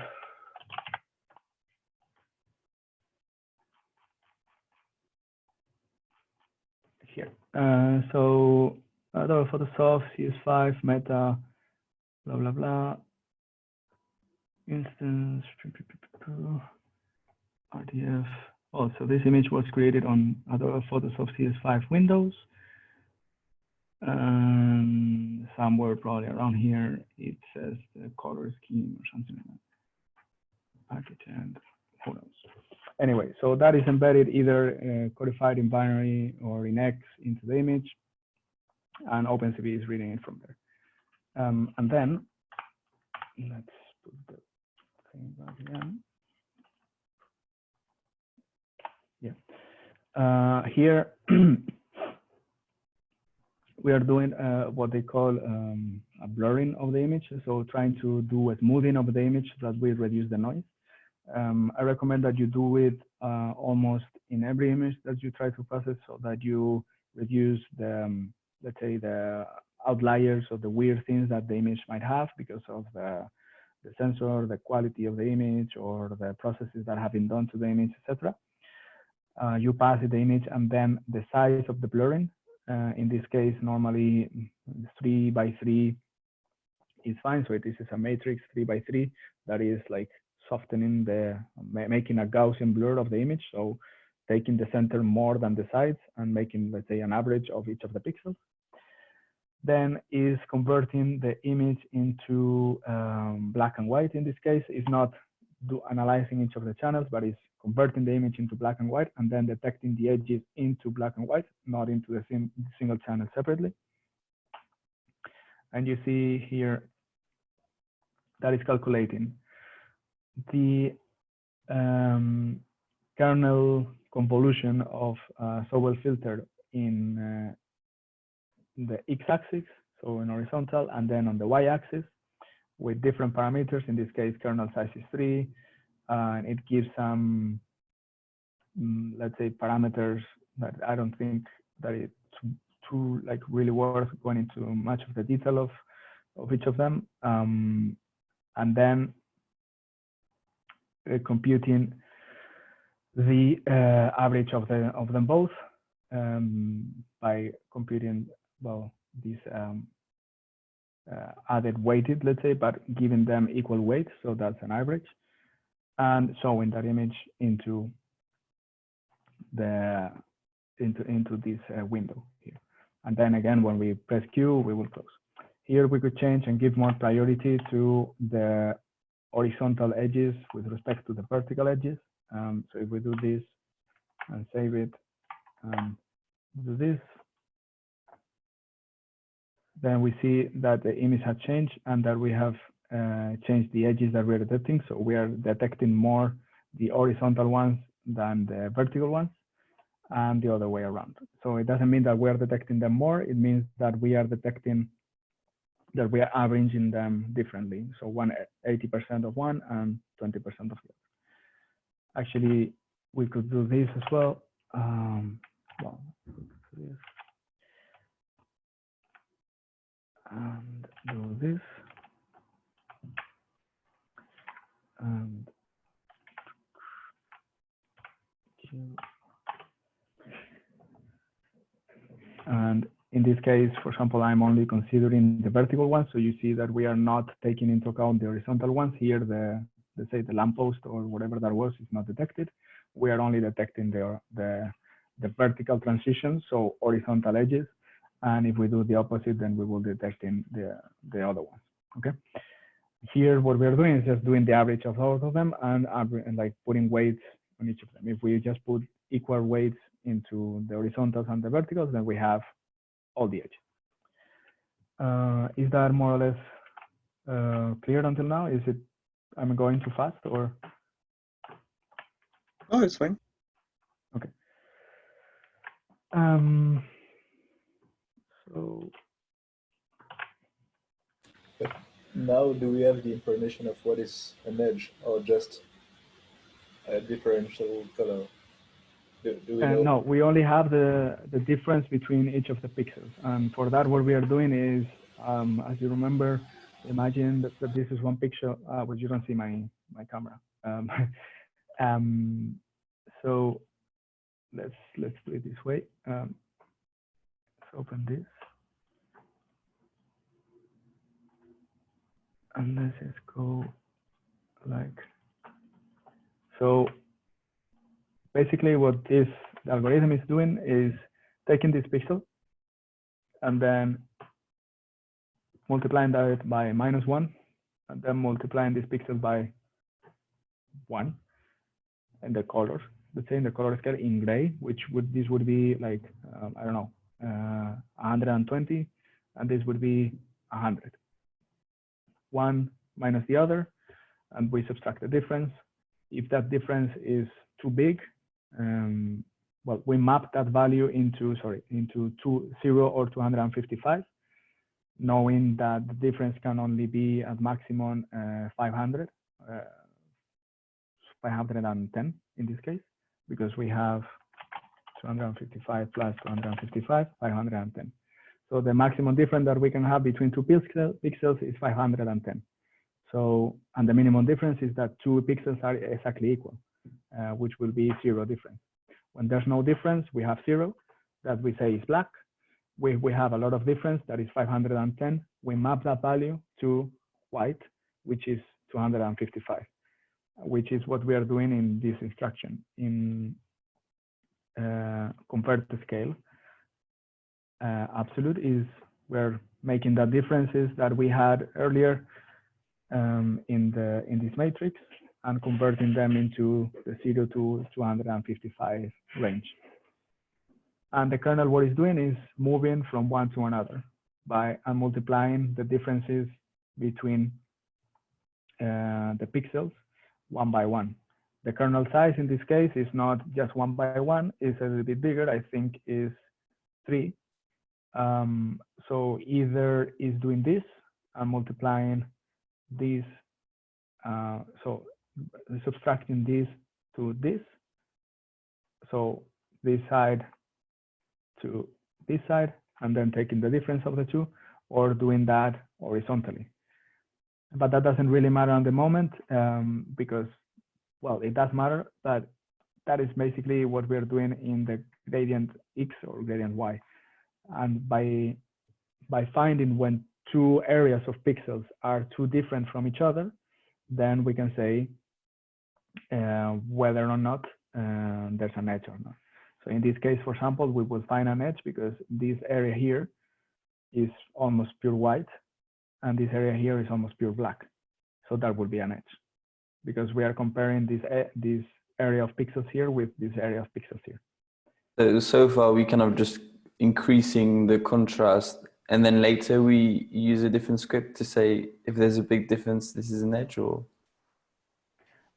Speaker 1: here. So Adobe Photoshop, CS5, Meta, blah blah blah. Instance, RDF. Also, this image was created on Adobe Photoshop CS5 Windows. And somewhere probably around here, it says the color scheme or something like that. Architect, who knows? Anyway, so that is embedded either codified in binary or in X into the image, and OpenCV is reading it from there. And then let's put the thing back again. Yeah. Here we are doing what they call a blurring of the image. So trying to do a smoothing of the image so that we reduce the noise. I recommend that you do it almost in every image that you try to process, so that you reduce the, let's say, the outliers or the weird things that the image might have because of the sensor, the quality of the image, or the processes that have been done to the image, etc. You pass the image, and then the size of the blurring, in this case, normally 3 by 3 is fine. So this is a matrix 3 by 3 that is like softening making a Gaussian blur of the image. So taking the center more than the sides and making, let's say, an average of each of the pixels. Then is converting the image into black and white. In this case, is not analyzing each of the channels, but is converting the image into black and white, and then detecting the edges into black and white, not into the single channel separately. And you see here that is calculating the kernel convolution of Sobel filter in the x-axis, so in horizontal, and then on the y-axis with different parameters. In this case, kernel size is 3, and it gives some, let's say, parameters that I don't think that it's too like really worth going into much of the detail of each of them, and then computing the average of them both by computing, well, these added weighted, let's say, but giving them equal weight, so that's an average, and showing that image into the into this window here. And then again, when we press Q, we will close. Here we could change and give more priority to the horizontal edges with respect to the vertical edges. So if we do this and save it and do this, then we see that the image has changed and that we have changed the edges that we're detecting. So we are detecting more the horizontal ones than the vertical ones, and the other way around. So it doesn't mean that we are detecting them more. It means that we are detecting that we are averaging them differently. So 80% of one and 20% of the other. Actually, we could do this as well. Well, this and do this. And in this case, for example, I'm only considering the vertical ones. So you see that we are not taking into account the horizontal ones. Here, let's say the lamppost or whatever that was is not detected. We are only detecting the the vertical transitions, so horizontal edges. And if we do the opposite, then we will detect in the other ones. Okay. Here, what we're doing is just doing the average of all of them and like putting weights on each of them. If we just put equal weights into the horizontals and the verticals, then we have all the edges. Is that more or less clear until now? Is it, I'm going too fast or?
Speaker 2: Oh, it's fine.
Speaker 1: Okay. So
Speaker 3: Now, do we have the information of what is an edge or just a differential color? Do we know?
Speaker 1: No, we only have the difference between each of the pixels. And for that, what we are doing is, as you remember, imagine that this is one pixel, but you don't see my camera. So let's do it this way. Let's open this. And let's just go like, so basically what this algorithm is doing is taking this pixel and then multiplying that by -1, and then multiplying this pixel by 1 and the colors, let's say in the color scale in gray, this would be like, I don't know, 120, and this would be 100. One minus the other, and we subtract the difference. If that difference is too big, well, we map that value into 0 or 255, knowing that the difference can only be at maximum 510 in this case, because we have 255 plus 255, 510. So the maximum difference that we can have between two pixels is 510. So, and the minimum difference is that two pixels are exactly equal, which will be 0 difference. When there's no difference, we have 0, that we say is black. We have a lot of difference, that is 510. We map that value to white, which is 255, which is what we are doing in this instruction in compared to scale. Absolute is we're making the differences that we had earlier in this matrix and converting them into the 0 to 255 range. And the kernel, what it's doing is moving from one to another by multiplying the differences between the pixels one by one. The kernel size in this case is not just 1 by 1, it's a little bit bigger, I think is 3. So either is doing this and multiplying this, so subtracting this to this, so this side to this side, and then taking the difference of the two, or doing that horizontally. But that doesn't really matter at the moment because, well, it does matter, but that is basically what we're doing in the gradient X or gradient Y. And by finding when two areas of pixels are too different from each other, then we can say whether or not there's an edge or not. So in this case, for example, we will find an edge because this area here is almost pure white, and this area here is almost pure black. So that would be an edge because we are comparing this area of pixels here with this area of pixels here.
Speaker 5: So far, we kind of just increasing the contrast, and then later we use a different script to say if there's a big difference, this is an edge, or?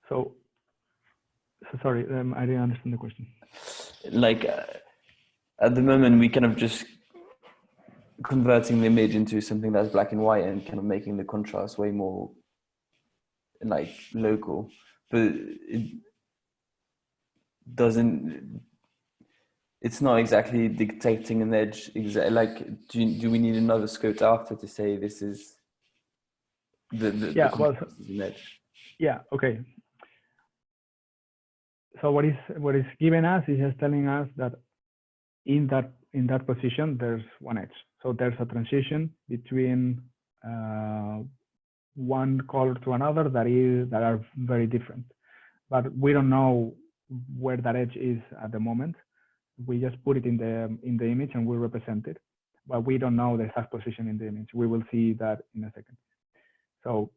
Speaker 1: So sorry, I didn't understand the question.
Speaker 5: Like at the moment, we kind of just converting the image into something that's black and white and kind of making the contrast way more like local, but it doesn't. It's not exactly dictating an edge. Like, do we need another script after to say this is the contrast is an edge?
Speaker 1: Yeah. Okay. So what is given us is just telling us that in that position there's one edge. So there's a transition between one color to another that are very different, but we don't know where that edge is at the moment. we just put it in the image and we represent it, but we don't know the exact position in the image. We will see that in a second. So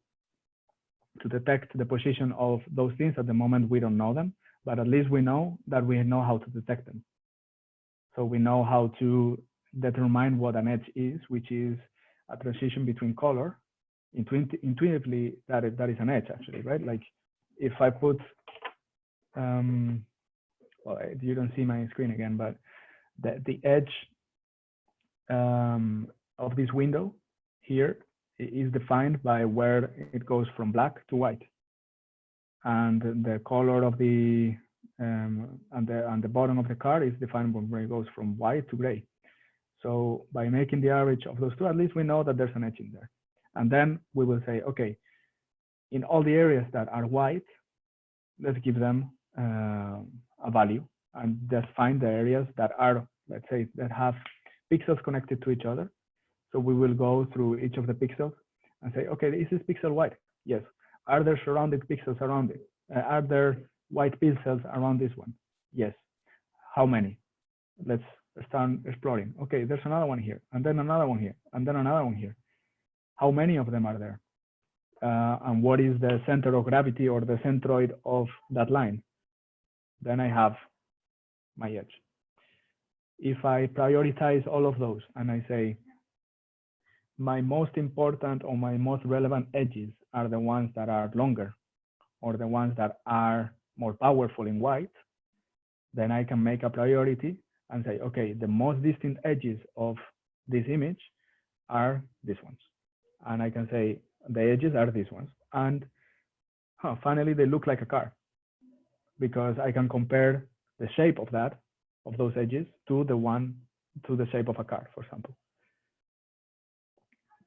Speaker 1: to detect the position of those things, at the moment we don't know them, but at least we know that we know how to detect them. So we know how to determine what an edge is, which is a transition between color. Intuitively, that is an edge, actually, right? Like if I put, well, you don't see my screen again, but the edge of this window here is defined by where it goes from black to white, and the color of the and the bottom of the car is defined when it goes from white to gray. So by making the average of those two, at least we know that there's an edge in there. And then we will say, okay, in all the areas that are white, let's give them a value and just find the areas that are, let's say, that have pixels connected to each other. So we will go through each of the pixels and say, okay, is this pixel white? Yes. Are there surrounded pixels around it? Are there white pixels around this one? Yes. How many? Let's start exploring. Okay, there's another one here, and then another one here, and then another one here. How many of them are there? And what is the center of gravity or the centroid of that line? Then I have my edge. If I prioritize all of those and I say, my most important or my most relevant edges are the ones that are longer or the ones that are more powerful in white, then I can make a priority and say, okay, the most distant edges of this image are these ones. And I can say the edges are these ones. And finally, they look like a car because I can compare the shape of those edges to the shape of a car, for example.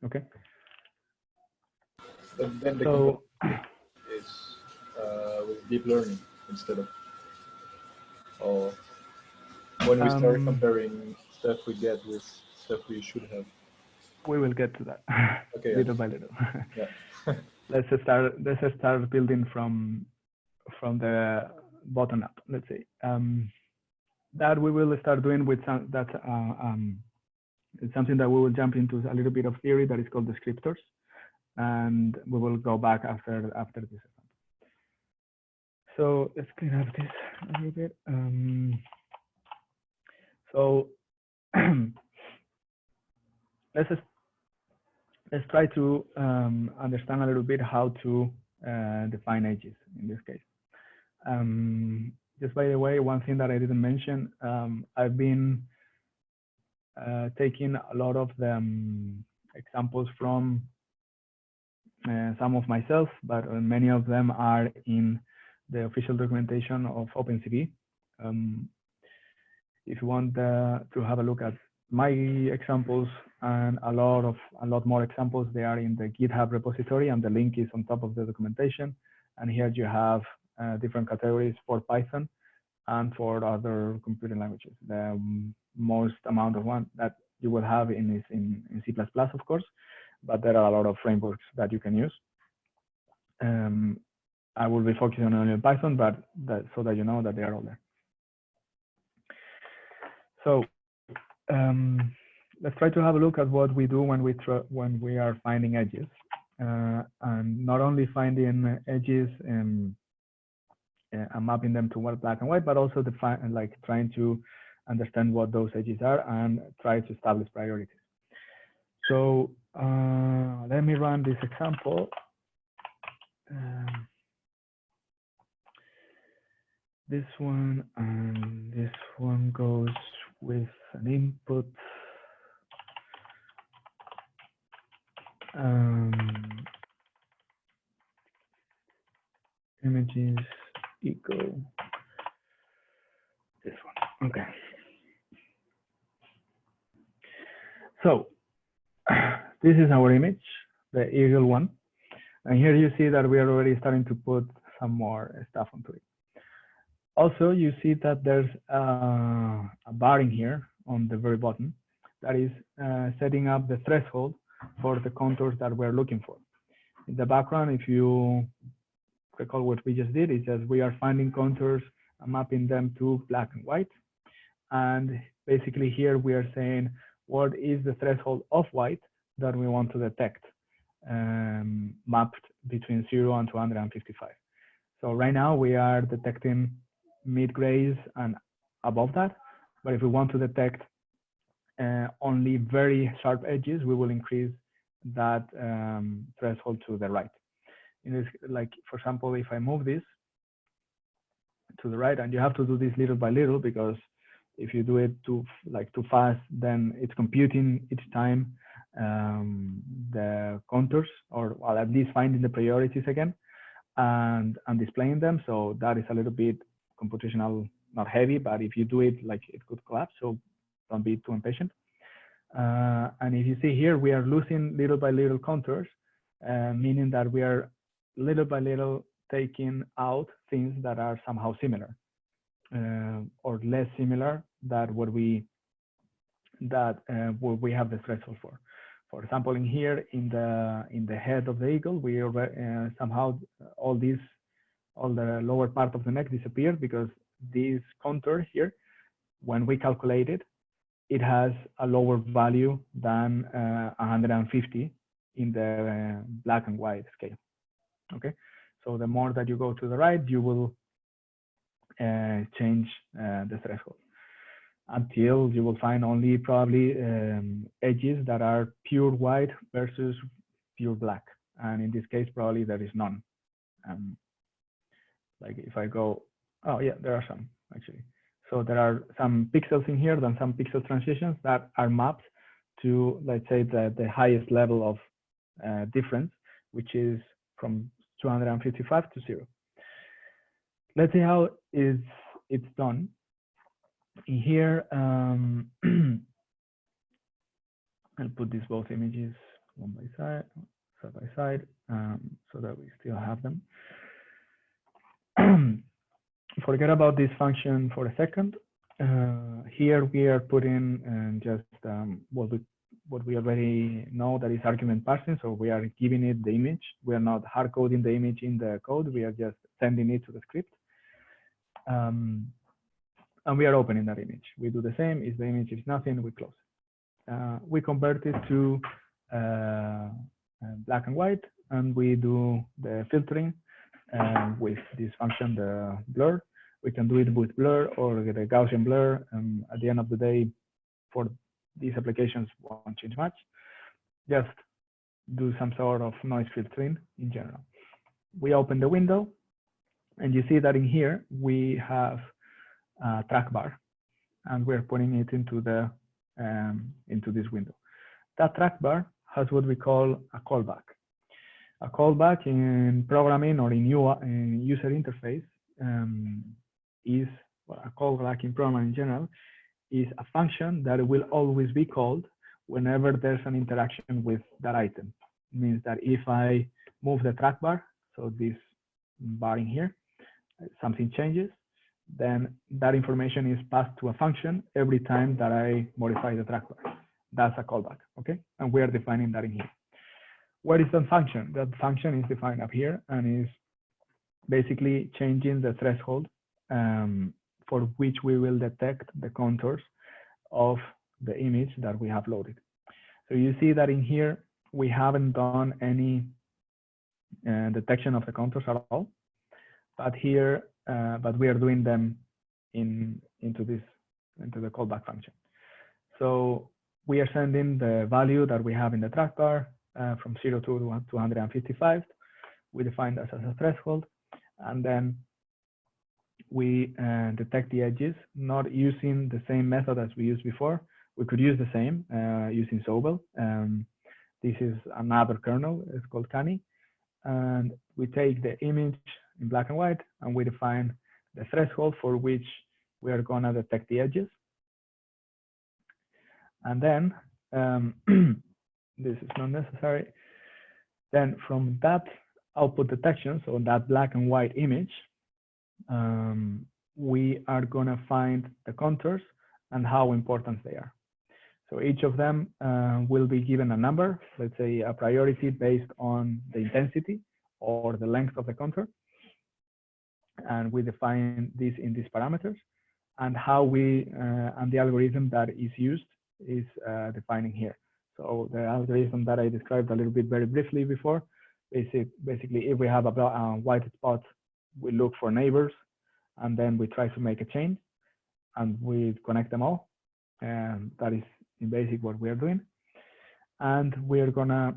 Speaker 1: Okay.
Speaker 3: But then the
Speaker 1: So
Speaker 3: is with deep learning instead of, or when we start comparing stuff we get with stuff we should have.
Speaker 1: we will get to that
Speaker 3: Okay.
Speaker 1: little by little.
Speaker 3: Yeah.
Speaker 1: Let's start building from the bottom up. Let's say that we will start doing with it's something that we will jump into a little bit of theory that is called descriptors, and we will go back after this. So let's clean up this a little bit. So let's try to understand a little bit how to define edges in this case. Just by the way, one thing that I didn't mention, I've been taking a lot of the examples from some of myself, but many of them are in the official documentation of OpenCV. If you want to have a look at my examples and a lot more examples, they are in the GitHub repository, and the link is on top of the documentation. And here you have different categories for Python and for other computing languages. The most amount of one that you will have is in C++, of course, but there are a lot of frameworks that you can use. I will be focusing only on Python, but so that you know that they are all there. So let's try to have a look at what we do when we are finding edges, and not only finding edges and mapping them to black and white, but also trying to understand what those edges are and try to establish priorities. So let me run this example. This one and this one goes with an input. Images equal this one. Okay. So this is our image, the eagle one. And here you see that we are already starting to put some more stuff onto it. Also, you see that there's a bar in here on the very bottom that is setting up the threshold for the contours that we're looking for. In the background, if you recall what we just did, is that we are finding contours and mapping them to black and white. And basically here we are saying what is the threshold of white that we want to detect, mapped between 0 and 255. So right now we are detecting mid-grays and above that, but if we want to detect only very sharp edges, we will increase that threshold to the right. In this, like for example, if I move this to the right, and you have to do this little by little, because if you do it too fast, then it's computing each time the contours, or well, at least finding the priorities again and displaying them. So that is a little bit computational, not heavy, but if you do it, like it could collapse. So don't be too impatient. And if you see here, we are losing little by little contours, meaning that we are little by little taking out things that are somehow similar or less similar than what we have the threshold for. For example, in here, in the head of the eagle, we somehow all the lower part of the neck disappeared, because this contour here, when we calculate it, it has a lower value than 150 in the black and white scale. Okay, so the more that you go to the right, you will change the threshold until you will find only probably edges that are pure white versus pure black. And in this case, probably there is none. Like if I go, oh yeah, there are some actually. So there are some pixels in here, then some pixel transitions that are mapped to, let's say, the highest level of difference, which is from 255 to 0. Let's see how it's done. In here, I'll put these both images side by side, so that we still have them. Forget about this function for a second. Here we are putting just what we already know, that is argument parsing. So we are giving it the image. We are not hard coding the image in the code. We are just sending it to the script. And we are opening that image. We do the same. If the image is nothing, we close it. We convert it to black and white, and we do the filtering with this function, the blur. We can do it with blur or the Gaussian blur. At the end of the day, for these applications, won't change much. Just do some sort of noise filtering in general. We open the window, and you see that in here we have a track bar, and we're putting it into the into this window. That track bar has what we call a callback. A callback in programming or in user interface is, well, a callback in programming in general is a function that will always be called whenever there's an interaction with that item. It means that if I move the track bar, so this bar in here, something changes, then that information is passed to a function every time that I modify the track bar. That's a callback, okay? And we are defining that in here. What is that function? That function is defined up here and is basically changing the threshold for which we will detect the contours of the image that we have loaded. So you see that in here, we haven't done any detection of the contours at all, but here, but we are doing them into the callback function. So we are sending the value that we have in the track bar from 0 to 255. We define that as a threshold, and then we detect the edges, not using the same method as we used before. We could use the same using Sobel. This is another kernel, it's called Cani. And we take the image in black and white, and we define the threshold for which we are gonna detect the edges. And then, this is not necessary. Then from that output detection, so that black and white image, we are gonna find the contours and how important they are. So each of them will be given a number, let's say a priority based on the intensity or the length of the contour. And we define this in these parameters. and how we and the algorithm that is used is defining here. So the algorithm that I described a little bit very briefly before, basically if we have a white spot, we look for neighbors, and then we try to make a chain, and we connect them all. And that is in basic what we are doing. And we're gonna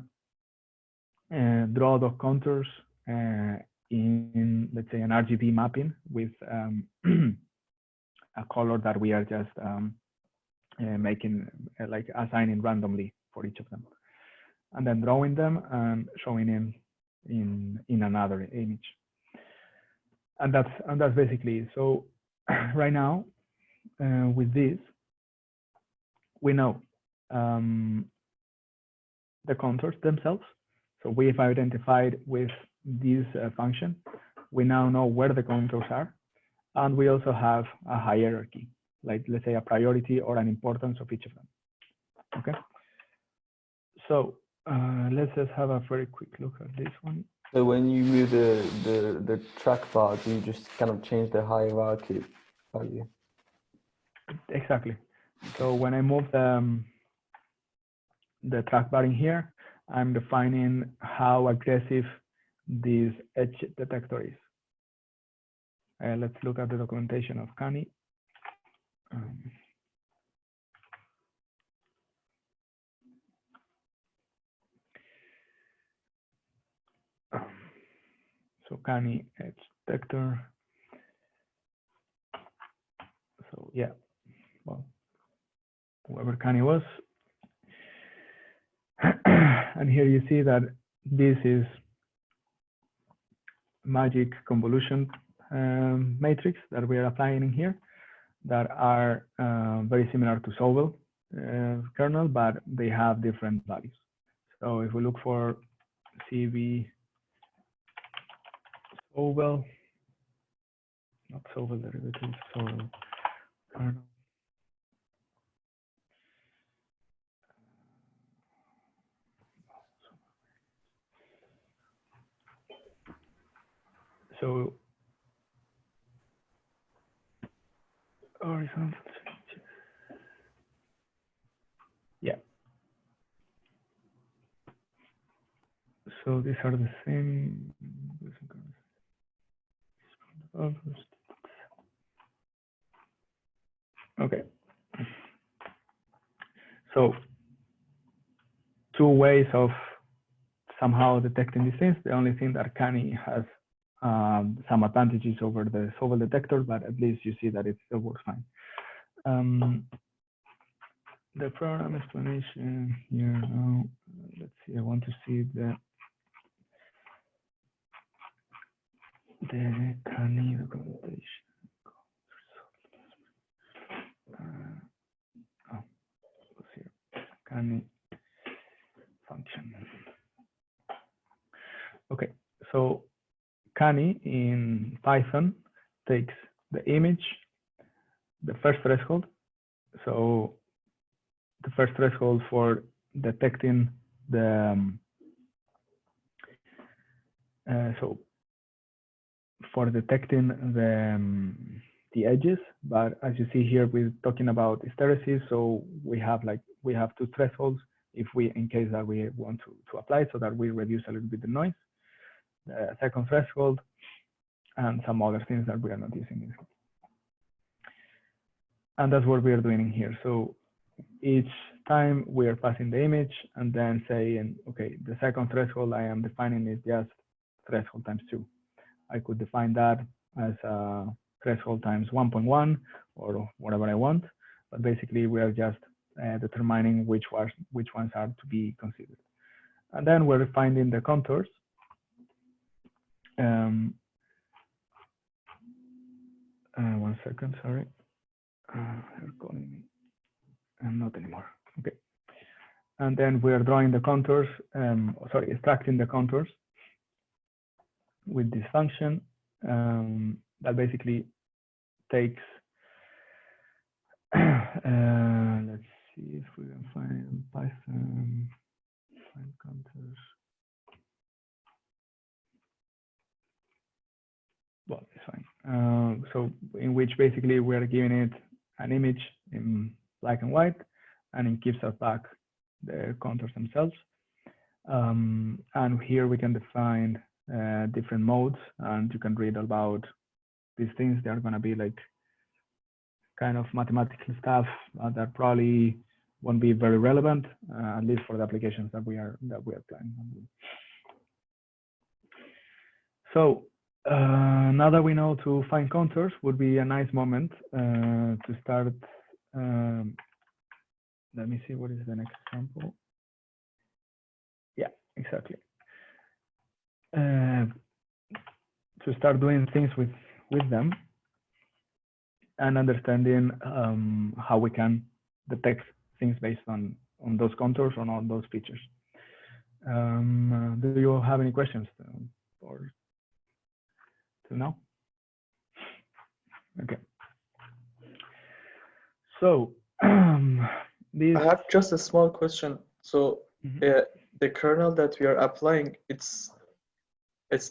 Speaker 1: draw the contours in, let's say, an RGB mapping with a color that we are just making, like assigning randomly for each of them, and then drawing them and showing in another image. And that's basically it. So right now with this, we know the contours themselves. So we've identified with this function, we now know where the contours are, and we also have a hierarchy, like let's say a priority or an importance of each of them. Okay. So let's just have a very quick look at this one.
Speaker 5: So when you move the track bar, do you just kind of change the hierarchy? Are you?
Speaker 1: Exactly. So when I move the track bar in here, I'm defining how aggressive this edge detector is. Let's look at the documentation of Kani. So Kani edge detector. So yeah, well, whoever Kani was. And here you see that this is magic convolution matrix that we are applying in here that are very similar to Sobel kernel, but they have different values. So if we look for CV Sobel, not Sobel derivative, Sobel kernel. So horizontal changes. Yeah. So these are the same. Okay. So two ways of somehow detecting these things. The only thing that Kani has some advantages over the Sobel detector, but at least you see that it still works fine. The program explanation here now. Let's see. I want to see the Kani documentation. Oh, what's here? Kani function. Okay, so Kani in Python takes the image, the first threshold. So the first threshold for detecting the the edges, but as you see here, we're talking about hysteresis, so we have two thresholds if we, in case that we want to apply, so that we reduce a little bit the noise. The second threshold, and some other things that we are not using this. And that's what we are doing in here. So each time we are passing the image and then saying, okay, the second threshold I am defining is just threshold times 2. I could define that as a threshold times 1.1 or whatever I want, but basically we are just determining which ones are to be considered. And then we're finding the contours. One second, sorry. They're calling me. Not anymore. Okay. And then we are drawing the contours, extracting the contours with this function that basically takes, let's see if we can find it in Python, find contours. Well, it's fine. So in which basically we're giving it an image in black and white, and it gives us back the contours themselves. And here we can define different modes, and you can read about these things. They are going to be like kind of mathematical stuff that probably won't be very relevant, at least for the applications that we are planning on. So now that we know to find contours, would be a nice moment to start. Let me see, what is the next example? Yeah, exactly. To start doing things with them and understanding how we can detect things based on those contours or on those features. Do you have any questions or to know? Okay. So this.
Speaker 2: I have just a small question. So the kernel that we are applying, it's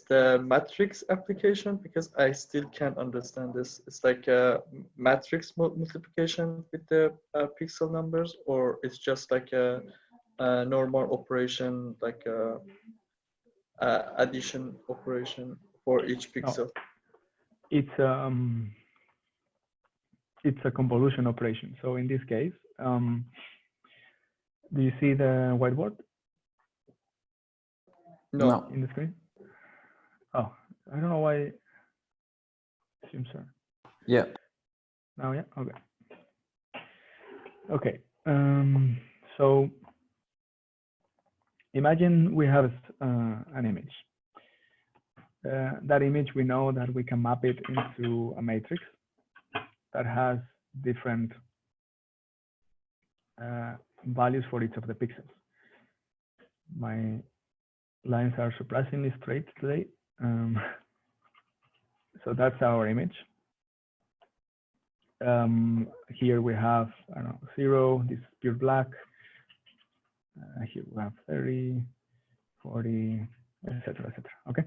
Speaker 2: the matrix application, because I still can't understand this. It's like a matrix multiplication with the pixel numbers, or it's just like a normal operation, like a addition operation for each pixel?
Speaker 1: No. It's a convolution operation. So in this case, do you see the whiteboard?
Speaker 2: No.
Speaker 1: In the screen? Oh, I don't know why. It seems so.
Speaker 5: Yeah.
Speaker 1: Now, yeah. Okay. Okay. So imagine we have an image. That image, we know that we can map it into a matrix that has different values for each of the pixels. My lines are surprisingly straight today. So that's our image. Here we have, I don't know, 0, this is pure black. Here we have 30, 40, etc., etc. Okay.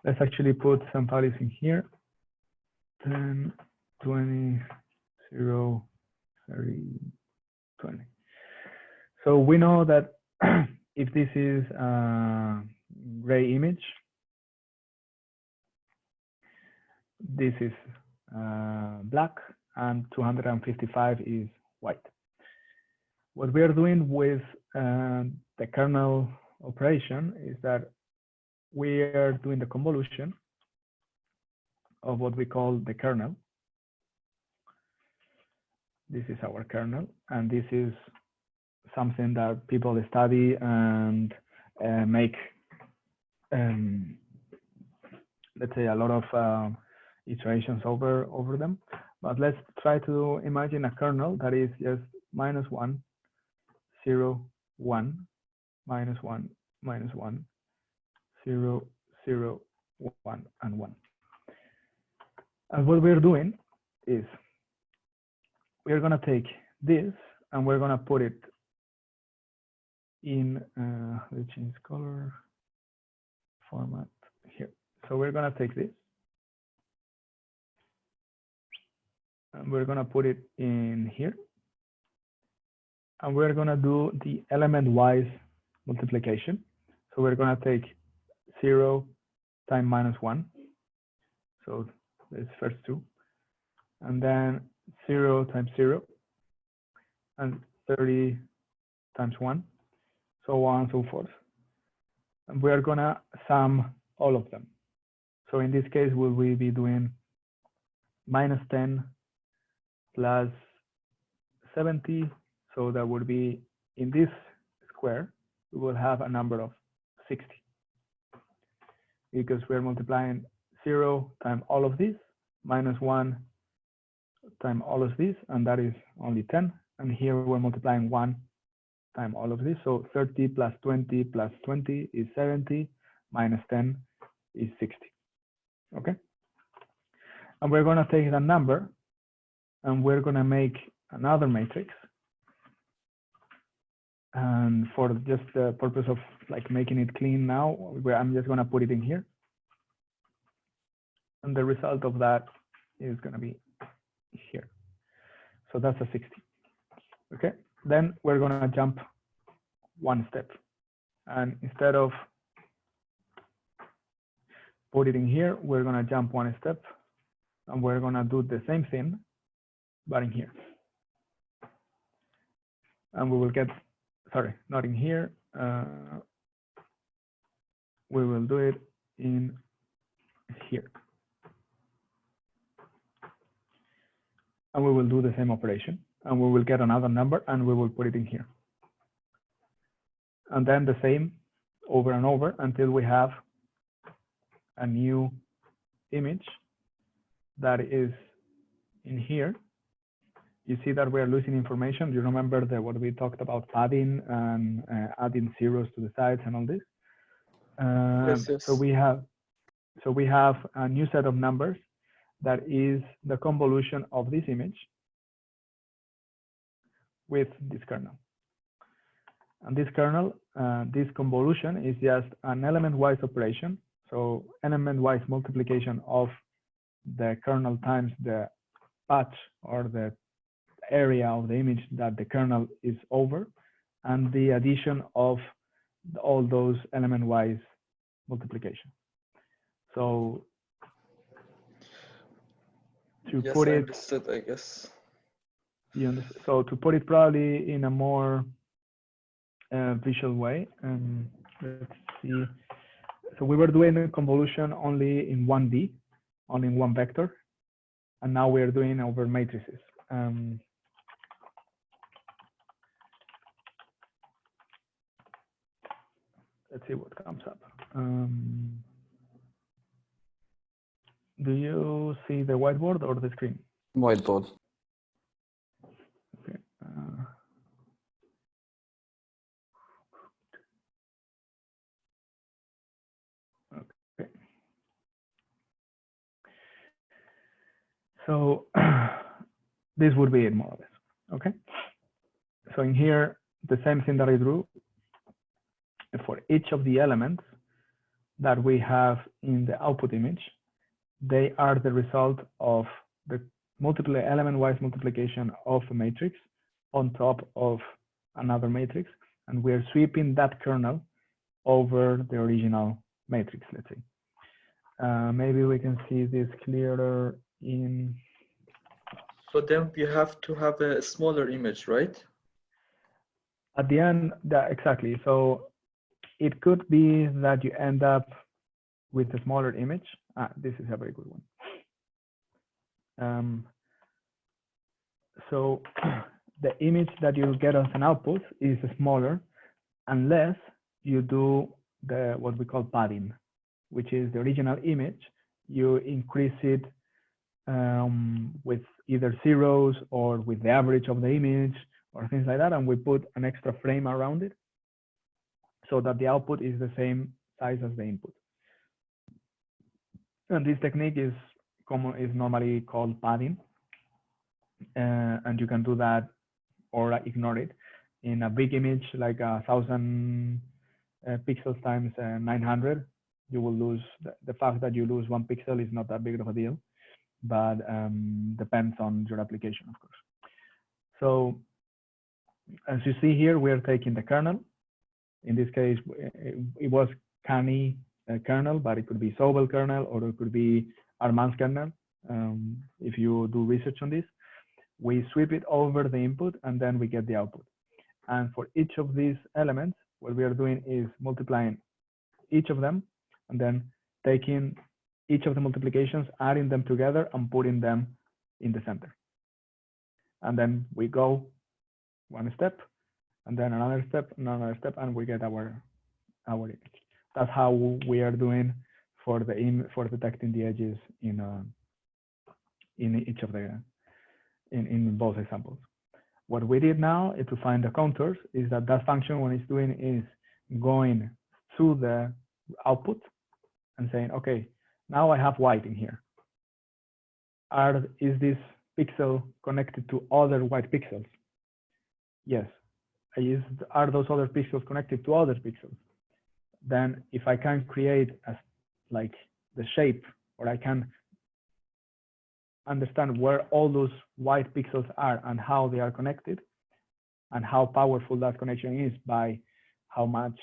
Speaker 1: Let's actually put some values in here. 10, 20, 0, 30, 20. So we know that if this is a gray image, this is black, and 255 is white. What we are doing with the kernel operation is that we are doing the convolution of what we call the kernel. This is our kernel, and this is something that people study and make, let's say, a lot of iterations over them. But let's try to imagine a kernel that is just -1, 0, 1, -1, -1, 0, 0, 1, and 1. And what we're doing is we're going to take this and we're going to put it in, let's change color, format here. So we're going to take this and we're going to put it in here. And we're going to do the element-wise multiplication. So we're going to take 0 times -1. So this first 2. And then 0 times 0. And 30 times 1. So on and so forth. And we are going to sum all of them. So in this case, we will be doing -10 plus 70. So that would be, in this square, we will have a number of 60. Because we're multiplying 0 times all of this, -1 times all of this, and that is only 10. And here we're multiplying 1 times all of this. So 30 plus 20 plus 20 is 70, minus 10 is 60. Okay? And we're going to take that number and we're going to make another matrix. And for just the purpose of like making it clean now, I'm just going to put it in here. And the result of that is going to be here. So that's a 60. Okay, then we're going to jump one step. And instead of put it in here, we're going to jump one step. And we're going to do the same thing, but in here. And we will get, sorry, not in here. We will do it in here. And we will do the same operation. And we will get another number and we will put it in here. And then the same over and over until we have a new image that is in here. You see that we are losing information. You remember what we talked about padding and adding zeros to the sides and all this.
Speaker 2: Yes.
Speaker 1: So we have a new set of numbers that is the convolution of this image with this kernel. And this kernel, this convolution is just an element-wise operation. So element-wise multiplication of the kernel times the patch or the area of the image that the kernel is over, and the addition of all those element-wise multiplication. So to
Speaker 2: Yes,
Speaker 1: put
Speaker 2: I
Speaker 1: it,
Speaker 2: understood, I guess.
Speaker 1: So to put it probably in a more visual way, let's see. So we were doing a convolution only in 1D, only in one vector, and now we are doing over matrices. Let's see what comes up. Do you see the whiteboard or the screen?
Speaker 5: Whiteboard.
Speaker 1: Okay. Okay. So this would be it more or less. Okay. So in here, the same thing that I drew for each of the elements that we have in the output image, they are the result of the element-wise multiplication of a matrix on top of another matrix, and we're sweeping that kernel over the original matrix, let's say. Maybe we can see this clearer in...
Speaker 2: So then we have to have a smaller image, right?
Speaker 1: At the end, exactly. So it could be that you end up with a smaller image. This is a very good one. So the image that you get as an output is smaller unless you do what we call padding, which is the original image. You increase it with either zeros or with the average of the image or things like that, and we put an extra frame around it so that the output is the same size as the input. And this technique is normally called padding, and you can do that or ignore it. In a big image like 1,000 pixels times 900, you will lose the fact that you lose 1 pixel is not that big of a deal, but depends on your application, of course. So as you see here, we are taking the kernel. In this case, it was Kani kernel, but it could be Sobel kernel or it could be Armand's kernel. If you do research on this, we sweep it over the input and then we get the output. And for each of these elements, what we are doing is multiplying each of them and then taking each of the multiplications, adding them together and putting them in the center. And then we go one step and then another step, and we get our image. That's how we are doing for detecting the edges in each of the in both examples. What we did now is to find the contours. Is that function what it's doing is going to the output and saying, okay, now I have white in here. Is this pixel connected to other white pixels? Yes. Are those other pixels connected to other pixels? Then if I can create like the shape, or I can understand where all those white pixels are and how they are connected, and how powerful that connection is by how much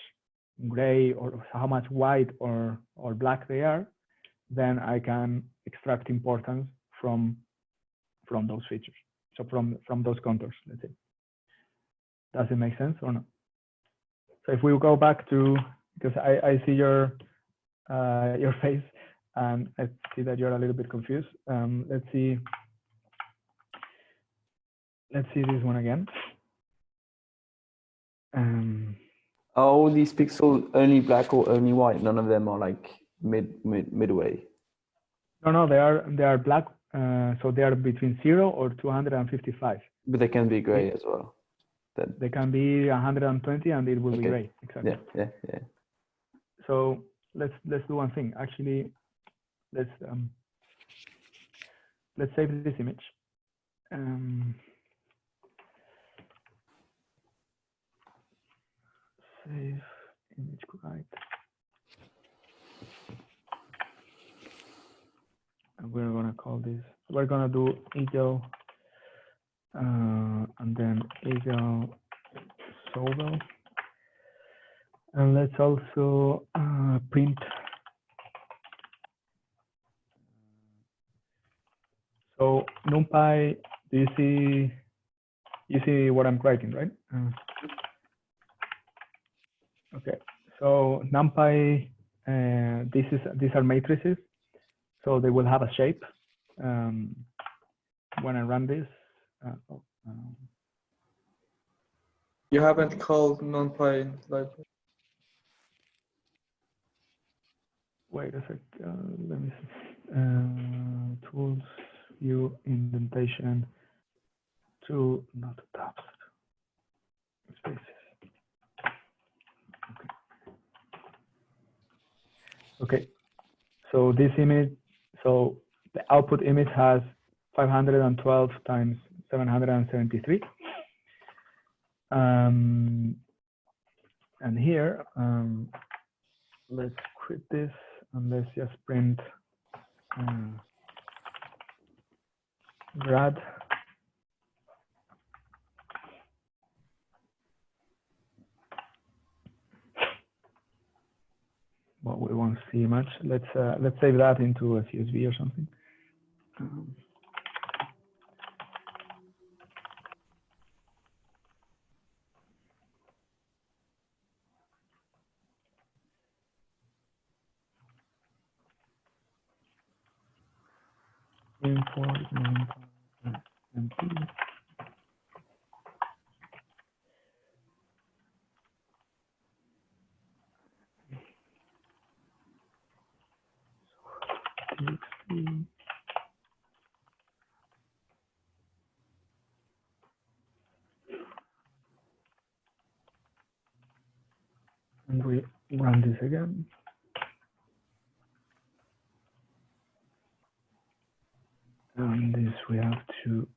Speaker 1: gray or how much white or black they are, then I can extract importance from those features. So from those contours, let's say. Does it make sense or not? So if we go back to, because I see your face and I see that you're a little bit confused. Let's see this one again.
Speaker 5: Are all these pixels only black or only white? None of them are like midway.
Speaker 1: No, they are black. So they are between 0 or 255.
Speaker 5: But they can be gray as well. Then
Speaker 1: they can be 120 and it will be gray. Exactly.
Speaker 5: Yeah.
Speaker 1: So let's do one thing. Actually, let's save this image. Save image right. And we're gonna call this. We're gonna do eagle, and then eagle Sobel. And let's also print. So NumPy, do you see what I'm writing, right? Okay. So NumPy, these are matrices, so they will have a shape. When I run this,
Speaker 2: You haven't called NumPy library.
Speaker 1: Wait a sec. Let me see. Tools, view, indentation, to not tabs, spaces. Okay. So this image, so the output image has 512 times 773. And here, let's quit this and let's just print grad. Well, we won't see much. Let's save that into a CSV or something. Import MP. And we run this again. And this we have to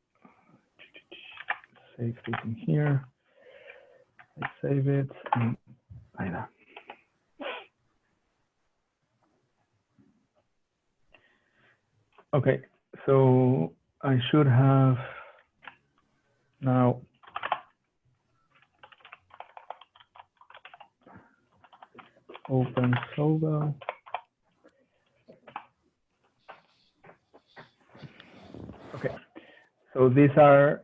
Speaker 1: save this in here. I save it and like that. Okay, so I should have now open Sobel. Okay, so these are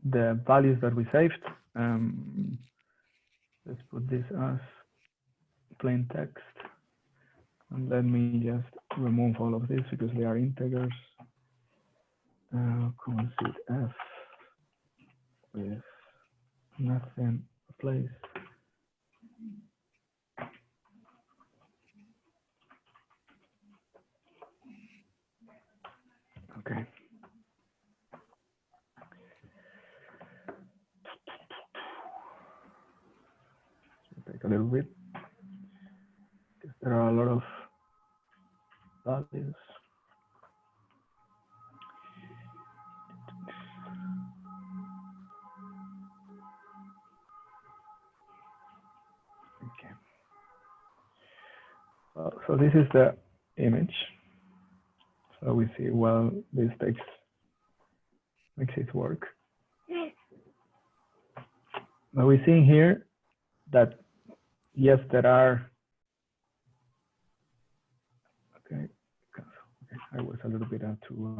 Speaker 1: the values that we saved. Let's put this as plain text. And let me just remove all of this because they are integers. Command-C-F with nothing replace. Okay. Take a little bit because there are a lot of values. Okay. So this is the image. So So we see, well, this makes it work. But we see here that, yes, there are, okay, I was a little bit too,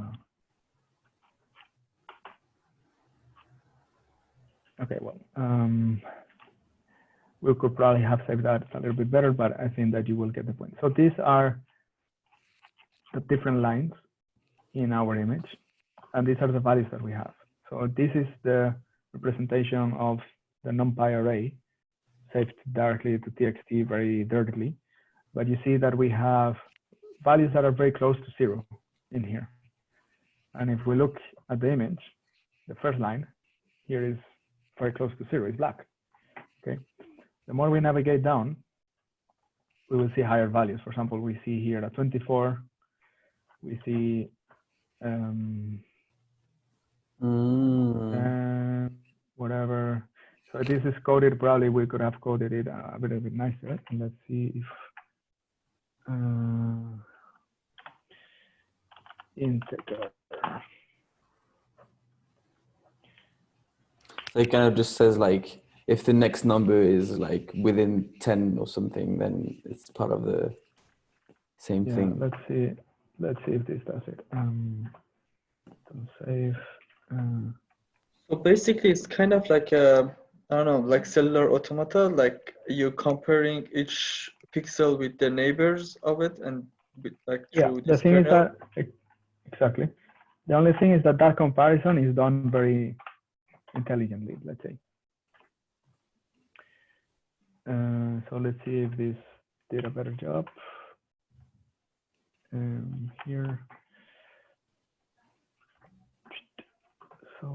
Speaker 1: okay, well, we could probably have saved that a little bit better, but I think that you will get the point. So these are the different lines in our image, and these are the values that we have. So this is the representation of the NumPy array saved directly to txt very directly. But you see that we have values that are very close to 0 in here. And if we look at the image, the first line here is very close to 0, it's black. Okay. The more we navigate down, we will see higher values. For example, we see here a 24, we see whatever. So this is coded, probably we could have coded it a little bit nicer. And let's see if integer.
Speaker 5: So it kind of just says like, if the next number is like within 10 or something, then it's part of the same thing.
Speaker 1: Let's see if this does it. Don't save.
Speaker 2: So basically, it's kind of like a, I don't know, like cellular automata, like you're comparing each pixel with the neighbors of it, and with, like through
Speaker 1: the
Speaker 2: this
Speaker 1: thing
Speaker 2: kernel.
Speaker 1: is that exactly. The only thing is that that comparison is done very intelligently, let's say. So let's see if this did a better job. Here. So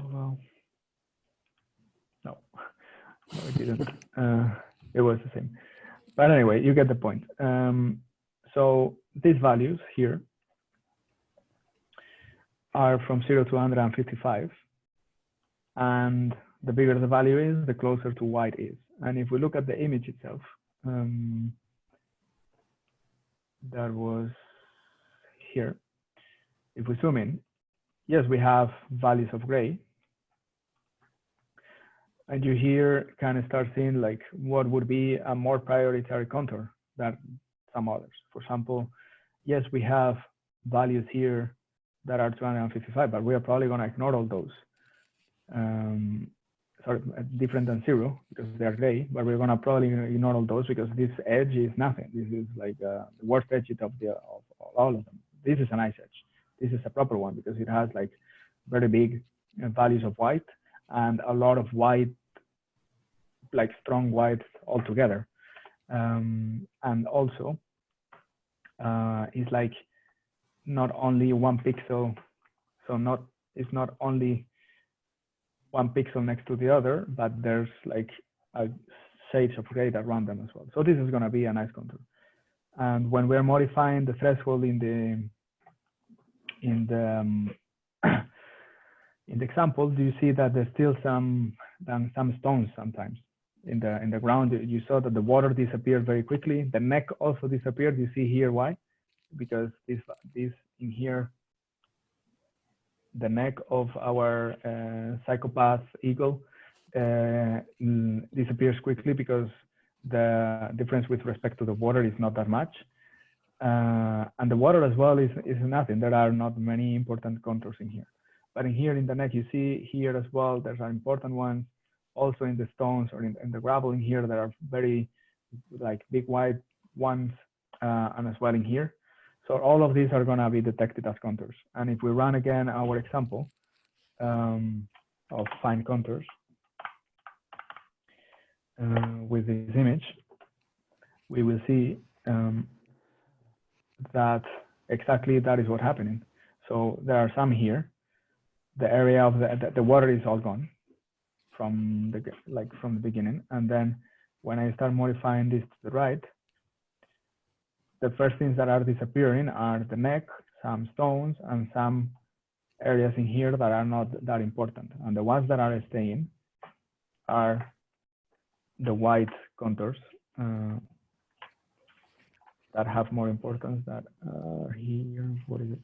Speaker 1: no, it didn't. It was the same. But anyway, you get the point. So these values here are from 0 to 155. And the bigger the value is, the closer to white is. And if we look at the image itself, that was here. If we zoom in, yes, we have values of gray. And you here kind of start seeing like what would be a more priority contour than some others. For example, yes, we have values here that are 255, but we are probably going to ignore all those. Sorry, different than 0 because they are gray, but we're going to probably ignore all those because this edge is nothing. This is like the worst edge of all of them. This is a nice edge. This is a proper one because it has like very big values of white and a lot of white, like strong white altogether. And also it's like not only one pixel, so it's not only one pixel next to the other, but there's like a shades of gray that run them as well. So this is going to be a nice contour. And when we're modifying the threshold in the example, do you see that there's still some stones sometimes in the ground? You saw that the water disappeared very quickly. The neck also disappeared. You see here why? Because this in here, the neck of our psychopath eagle disappears quickly because the difference with respect to the water is not that much. And the water as well is nothing. There are not many important contours in here. But in here in the neck, you see here as well, there's an important one. Also in the stones or in the gravel in here, there are very like big white ones and as well in here. So all of these are going to be detected as contours. And if we run again our example of find contours with this image, we will see that exactly that is what's happening. So there are some here. The area of the water is all gone from the beginning. And then when I start modifying this to the right, the first things that are disappearing are the neck, some stones, and some areas in here that are not that important. And the ones that are staying are the white contours that have more importance that are here. What is it?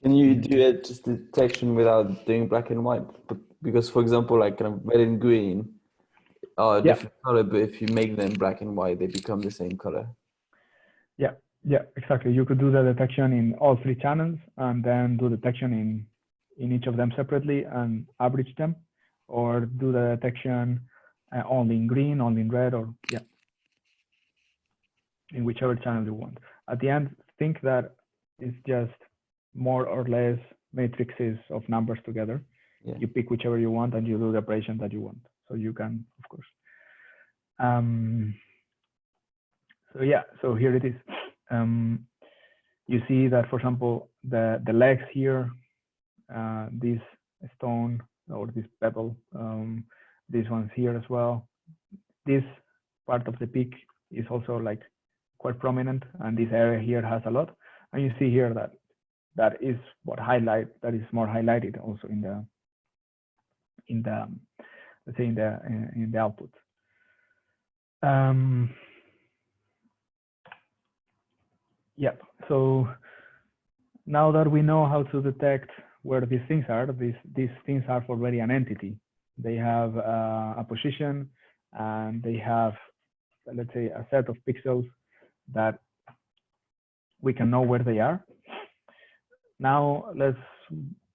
Speaker 5: Can you do it just detection without doing black and white? Because, for example, like kind of red and green are a different color, but if you make them black and white, they become the same color.
Speaker 1: Yeah, exactly. You could do the detection in all 3 channels and then do detection in each of them separately and average them, or do the detection only in green, only in red, or in whichever channel you want. At the end, think that it's just more or less matrices of numbers together.
Speaker 5: Yeah.
Speaker 1: You pick whichever you want and you do the operation that you want. So you can, of course. So yeah, so here it is. You see that, for example, the legs here, this stone or this pebble, this one's here as well. This part of the peak is also like quite prominent, and this area here has a lot. And you see here that that is more highlighted also in the let's say in the output. Yep. So now that we know how to detect where these things are, these things are already an entity. They have a position, and they have, let's say, a set of pixels that we can know where they are. Now let's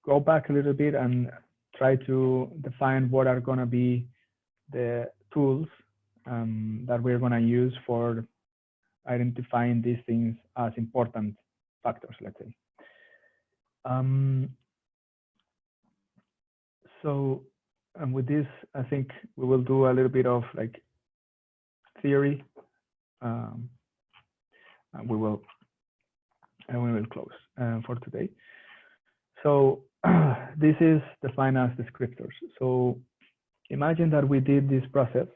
Speaker 1: go back a little bit and try to define what are going to be the tools that we're going to use for identifying these things as important factors, let's say. So with this, I think we will do a little bit of like theory. And we will close for today. So this is defined as descriptors. So imagine that we did this process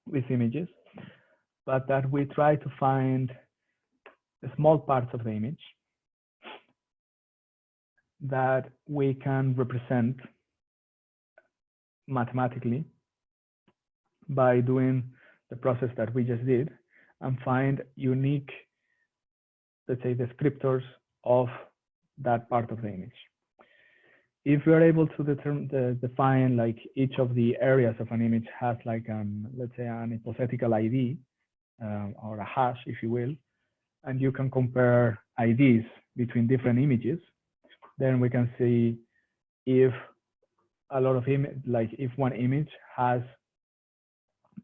Speaker 1: with images, but that we try to find the small parts of the image that we can represent mathematically by doing the process that we just did, and find unique, let's say, descriptors of that part of the image. If we are able to define like each of the areas of an image has like let's say an hypothetical ID or a hash, if you will, and you can compare IDs between different images, then we can see if a lot of if one image has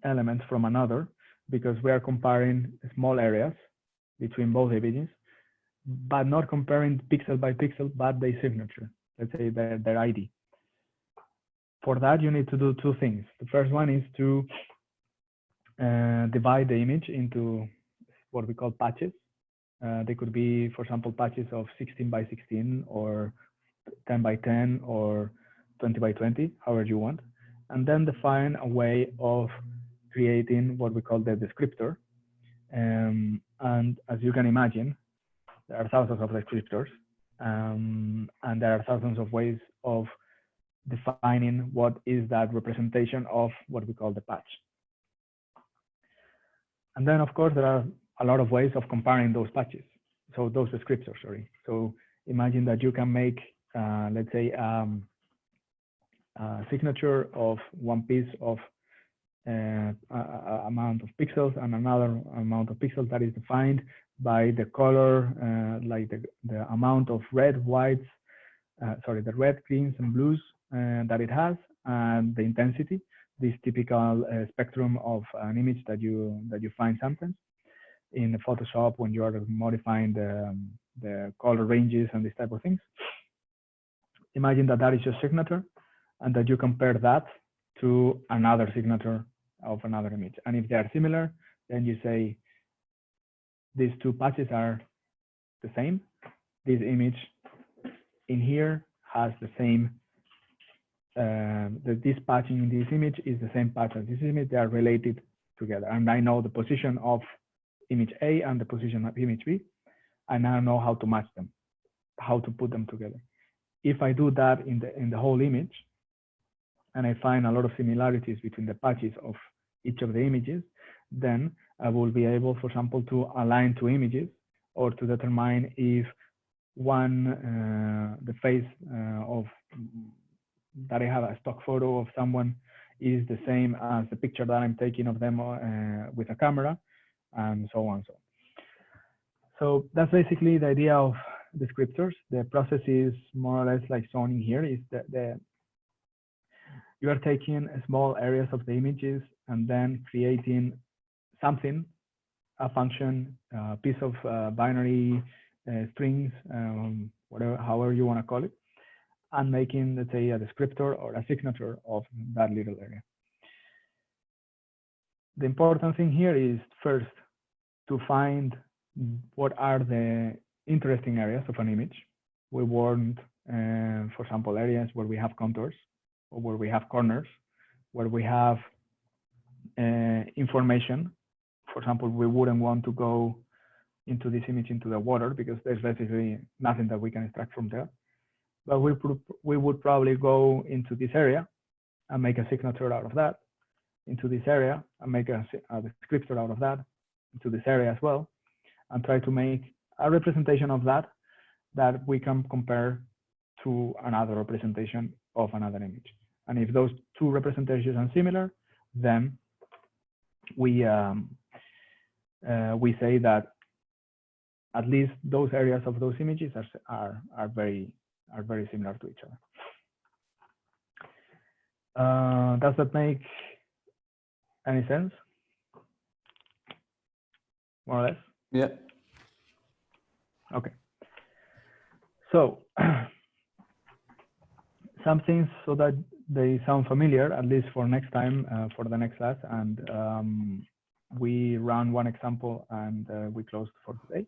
Speaker 1: elements from another, because we are comparing small areas between both images, but not comparing pixel by pixel, but their signature, let's say their ID. For that, you need to do 2 things. The first one is to divide the image into what we call patches. They could be, for example, patches of 16 by 16 or 10 by 10 or 20 by 20, however you want. And then define a way of creating what we call the descriptor. And as you can imagine, there are thousands of descriptors, and there are thousands of ways of defining what is that representation of what we call the patch. And then, of course, there are a lot of ways of comparing those patches. So those descriptors, sorry. So imagine that you can make, let's say, a signature of one piece of amount of pixels and another amount of pixels that is defined by the color, like the amount of red, whites, the red, greens, and blues that it has, and the intensity, this typical spectrum of an image that you find sometimes in Photoshop when you are modifying the color ranges and these type of things. Imagine that that is your signature, and that you compare that to another signature of another image. And if they are similar, then you say these 2 patches are the same. This image in here has the same, this patch in this image is the same patch as this image. They are related together. And I know the position of image A and the position of image B. I now know how to match them, how to put them together. If I do that in the whole image, and I find a lot of similarities between the patches of each of the images, then I will be able, for example, to align 2 images, or to determine if the face of that I have a stock photo of someone is the same as the picture that I'm taking of them with a camera, and so on. So that's basically the idea of descriptors. The process is more or less like shown in here. Is that you are taking small areas of the images and then creating something, a function, a piece of binary strings, whatever, however you want to call it, and making, let's say, a descriptor or a signature of that little area. The important thing here is first to find what are the interesting areas of an image. We want, for example, areas where we have contours, or where we have corners, where we have information. For example, we wouldn't want to go into this image into the water because there's basically nothing that we can extract from there. But we would probably go into this area and make a signature out of that, into this area and make a descriptor out of that, into this area as well, and try to make a representation of that that we can compare to another representation of another image. And if those two representations are similar, then we say that at least those areas of those images are very similar to each other. Does that make any sense? More or less?
Speaker 5: Yeah.
Speaker 1: Okay. So some things so that they sound familiar, at least for next time, for the next class, and we run one example and we close for today.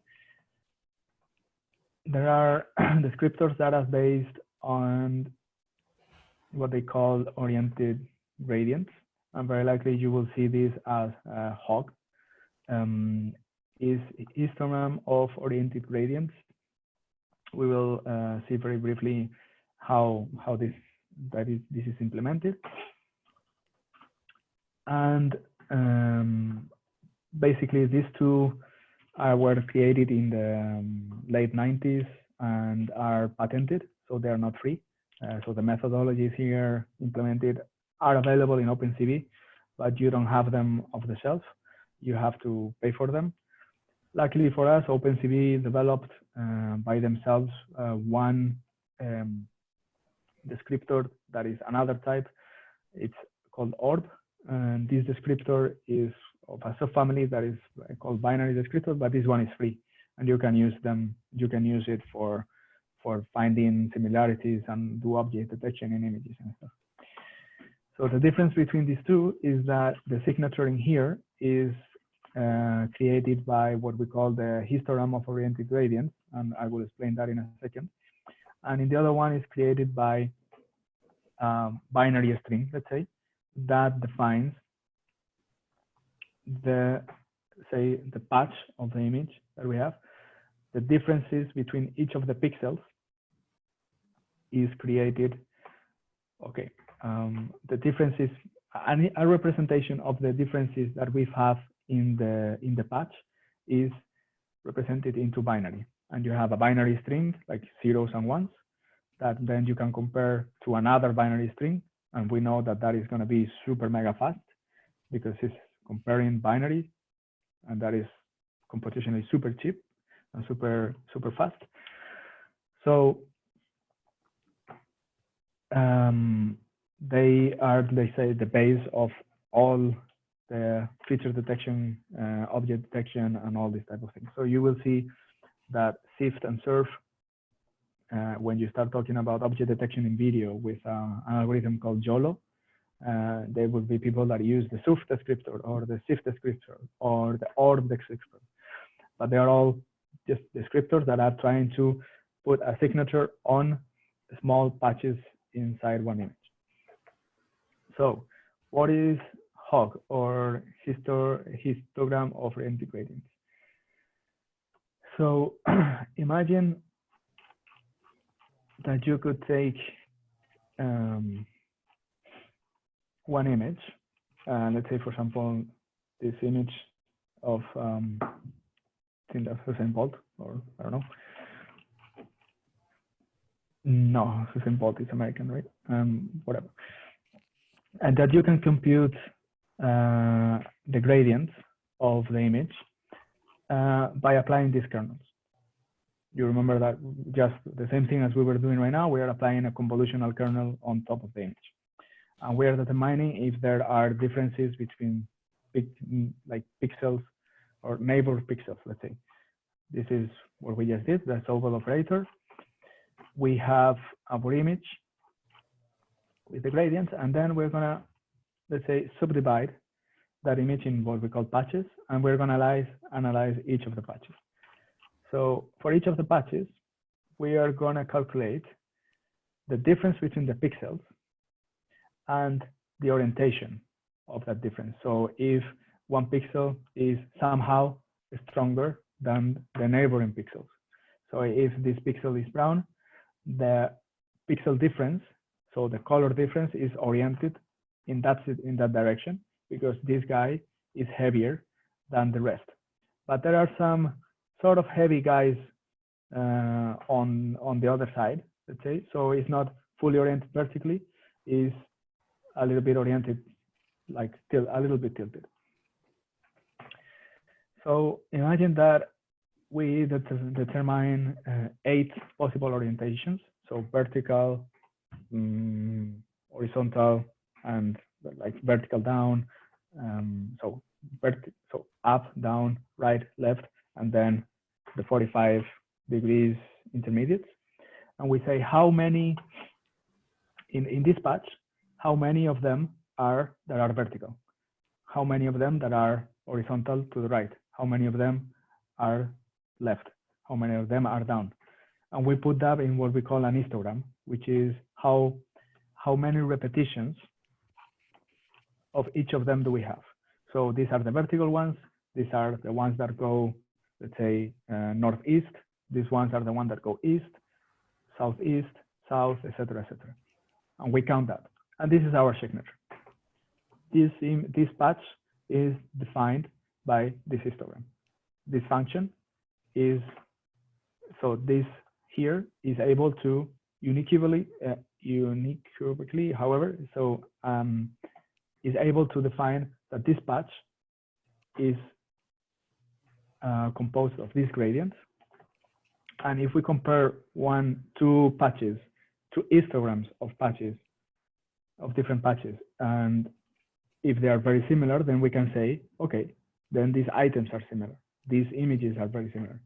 Speaker 1: There are descriptors that are based on what they call oriented gradients, and very likely you will see this as HOG. Is histogram of oriented gradients. We will see very briefly how this is implemented, and basically these two were created in the late 90s and are patented, so they are not free. So the methodologies here implemented are available in OpenCV, but you don't have them off the shelf. You have to pay for them. Luckily for us, OpenCV developed by themselves one descriptor that is another type. It's called ORB, and this descriptor is of a subfamily that is called binary descriptor, but this one is free, and you can use them. You can use it for finding similarities and do object detection in images and stuff. So the difference between these two is that the signature in here is created by what we call the histogram of oriented gradients, and I will explain that in a second. And in the other one is created by binary string, let's say, that defines the patch of the image that we have. The differences between each of the pixels is created. Okay, the differences, a representation of the differences that we have in the patch is represented into binary, and you have a binary string like zeros and ones that then you can compare to another binary string, and we know that that is going to be super mega fast because it's comparing binary, and that is computationally super cheap and super fast. So they say the base of all the feature detection, object detection, and all these type of things. So you will see that SIFT and SURF, when you start talking about object detection in video with an algorithm called YOLO, there will be people that use the SURF descriptor or the SIFT descriptor or the ORB descriptor, but they are all just descriptors that are trying to put a signature on small patches inside one image. So what is HOG, or histogram of oriented gradients? So imagine that you could take one image, let's say, for example, this image of I think that's Usain Bolt, or I don't know. No, Usain Bolt is American, right? Whatever. And that you can compute the gradients of the image by applying these kernels. You remember that just the same thing as we were doing right now, we are applying a convolutional kernel on top of the image. And we are determining if there are differences between like pixels or neighbor pixels, let's say. This is what we just did, the solvable operator. We have our image with the gradients, and then we're gonna, let's say, subdivide that image in what we call patches, and we're gonna analyze each of the patches. So for each of the patches, we are gonna calculate the difference between the pixels and the orientation of that difference. So if one pixel is somehow stronger than the neighboring pixels. So if this pixel is brown, the pixel difference, so the color difference, is oriented in that direction because this guy is heavier than the rest. But there are some sort of heavy guys on the other side, let's say. So it's not fully oriented vertically, is a little bit oriented, like a little bit tilted. So imagine that we determine 8 possible orientations. So vertical, horizontal, and like vertical down. So up, down, right, left, and then the 45 degrees intermediates. And we say how many in this patch, how many of them are vertical, how many of them that are horizontal to the right, how many of them are left, how many of them are down. And we put that in what we call an histogram, which is how many repetitions of each of them do we have. So these are the vertical ones. These are the ones that go, let's say, northeast. These ones are the ones that go east, southeast, south, etc., etc. And we count that. And this is our signature. This patch is defined by this histogram. This function is, so this here is able to uniquely, however, so is able to define that this patch is composed of these gradients. And if we compare two patches, two histograms of patches, of different patches, and if they are very similar, then we can say, okay, then these items are similar. These images are very similar.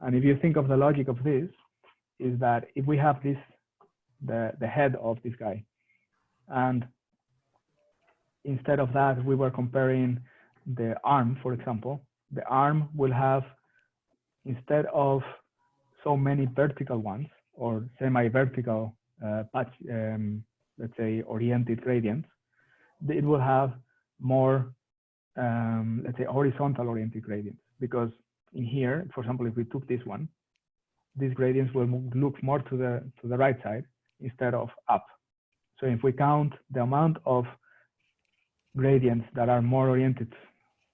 Speaker 1: And if you think of the logic of this, is that if we have this, the head of this guy, and instead of that, we were comparing the arm, for example, the arm will have, instead of so many vertical ones or semi-vertical patch, let's say, oriented gradients, it will have more, let's say, horizontal oriented gradients. Because in here, for example, if we took this one, these gradients will look more to the right side instead of up. So if we count the amount of gradients that are more oriented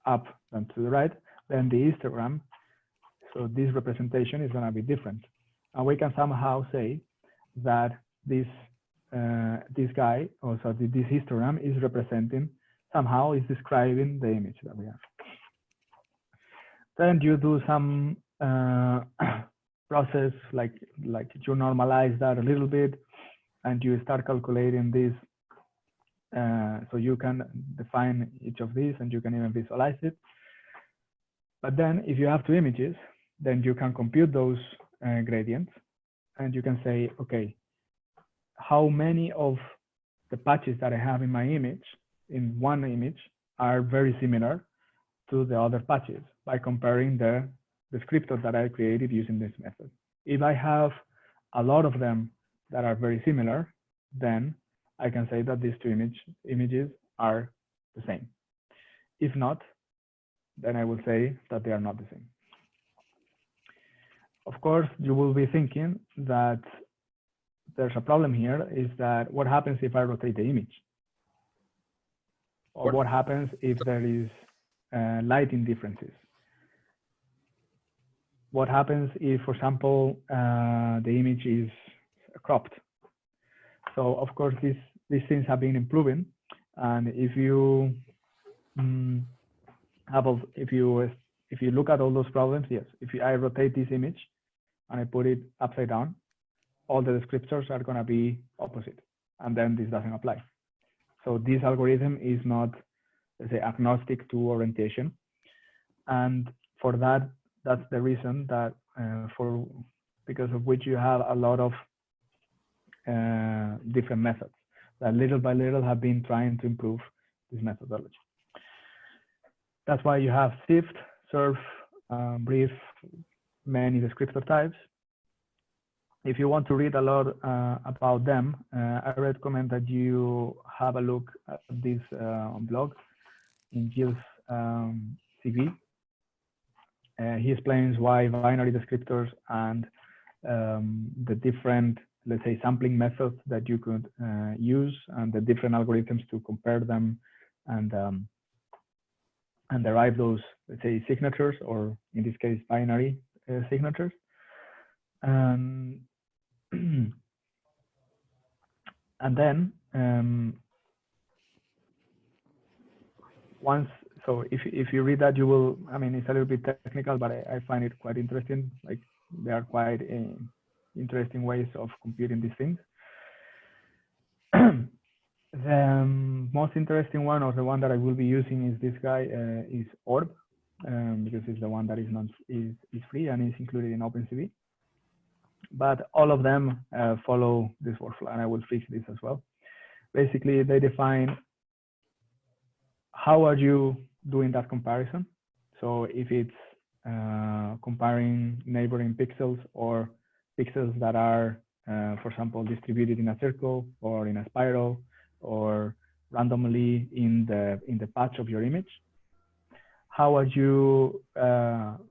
Speaker 1: up than to the right, then the histogram, so this representation is going to be different. And we can somehow say that this guy, also this histogram, is representing, somehow is describing the image that we have. Then you do some process, like you normalize that a little bit, and you start calculating this. So you can define each of these, and you can even visualize it. But then if you have two images, then you can compute those gradients, and you can say, okay, how many of the patches that I have in my image, in one image, are very similar to the other patches by comparing the descriptors that I created using this method. If I have a lot of them that are very similar, then I can say that these two images are the same. If not, then I will say that they are not the same. Of course, you will be thinking that there's a problem here, is that what happens if I rotate the image? Or what happens if there is lighting differences? What happens if, for example, the image is cropped. So of course these things have been improving, and if you if you look at all those problems, yes, I rotate this image and I put it upside down, all the descriptors are going to be opposite, and then this doesn't apply. So this algorithm is not, let's say, agnostic to orientation, and for that, that's the reason that because of which you have a lot of different methods that little by little have been trying to improve this methodology. That's why you have SIFT, SURF, brief, many descriptor types. If you want to read a lot about them, I recommend that you have a look at this blog in Gilles' CV. He explains why binary descriptors and the different, let's say, sampling methods that you could use, and the different algorithms to compare them and derive those, let's say, signatures, or in this case, binary signatures. And then so if you read that, you will, I mean, it's a little bit technical, but I find it quite interesting. Like, they are quite interesting ways of computing these things. The most interesting one, or the one that I will be using, is this guy, is Orb, because it's the one that is free and is included in OpenCV. But all of them follow this workflow, and I will fix this as well. Basically, they define how are you doing that comparison. So if it's comparing neighboring pixels, or pixels that are, for example, distributed in a circle or in a spiral, or randomly in the patch of your image, how are you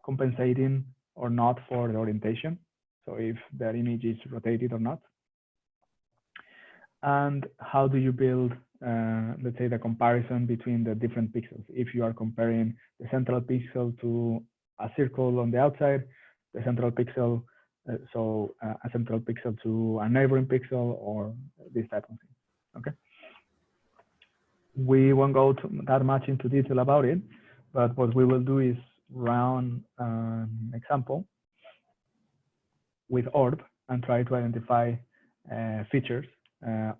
Speaker 1: compensating or not for the orientation? So if the image is rotated or not. And how do you build, let's say, the comparison between the different pixels? If you are comparing the central pixel to a circle on the outside, the central pixel, a central pixel to a neighboring pixel, or this type of thing, okay? We won't go that much into detail about it, but what we will do is run an example with Orb and try to identify features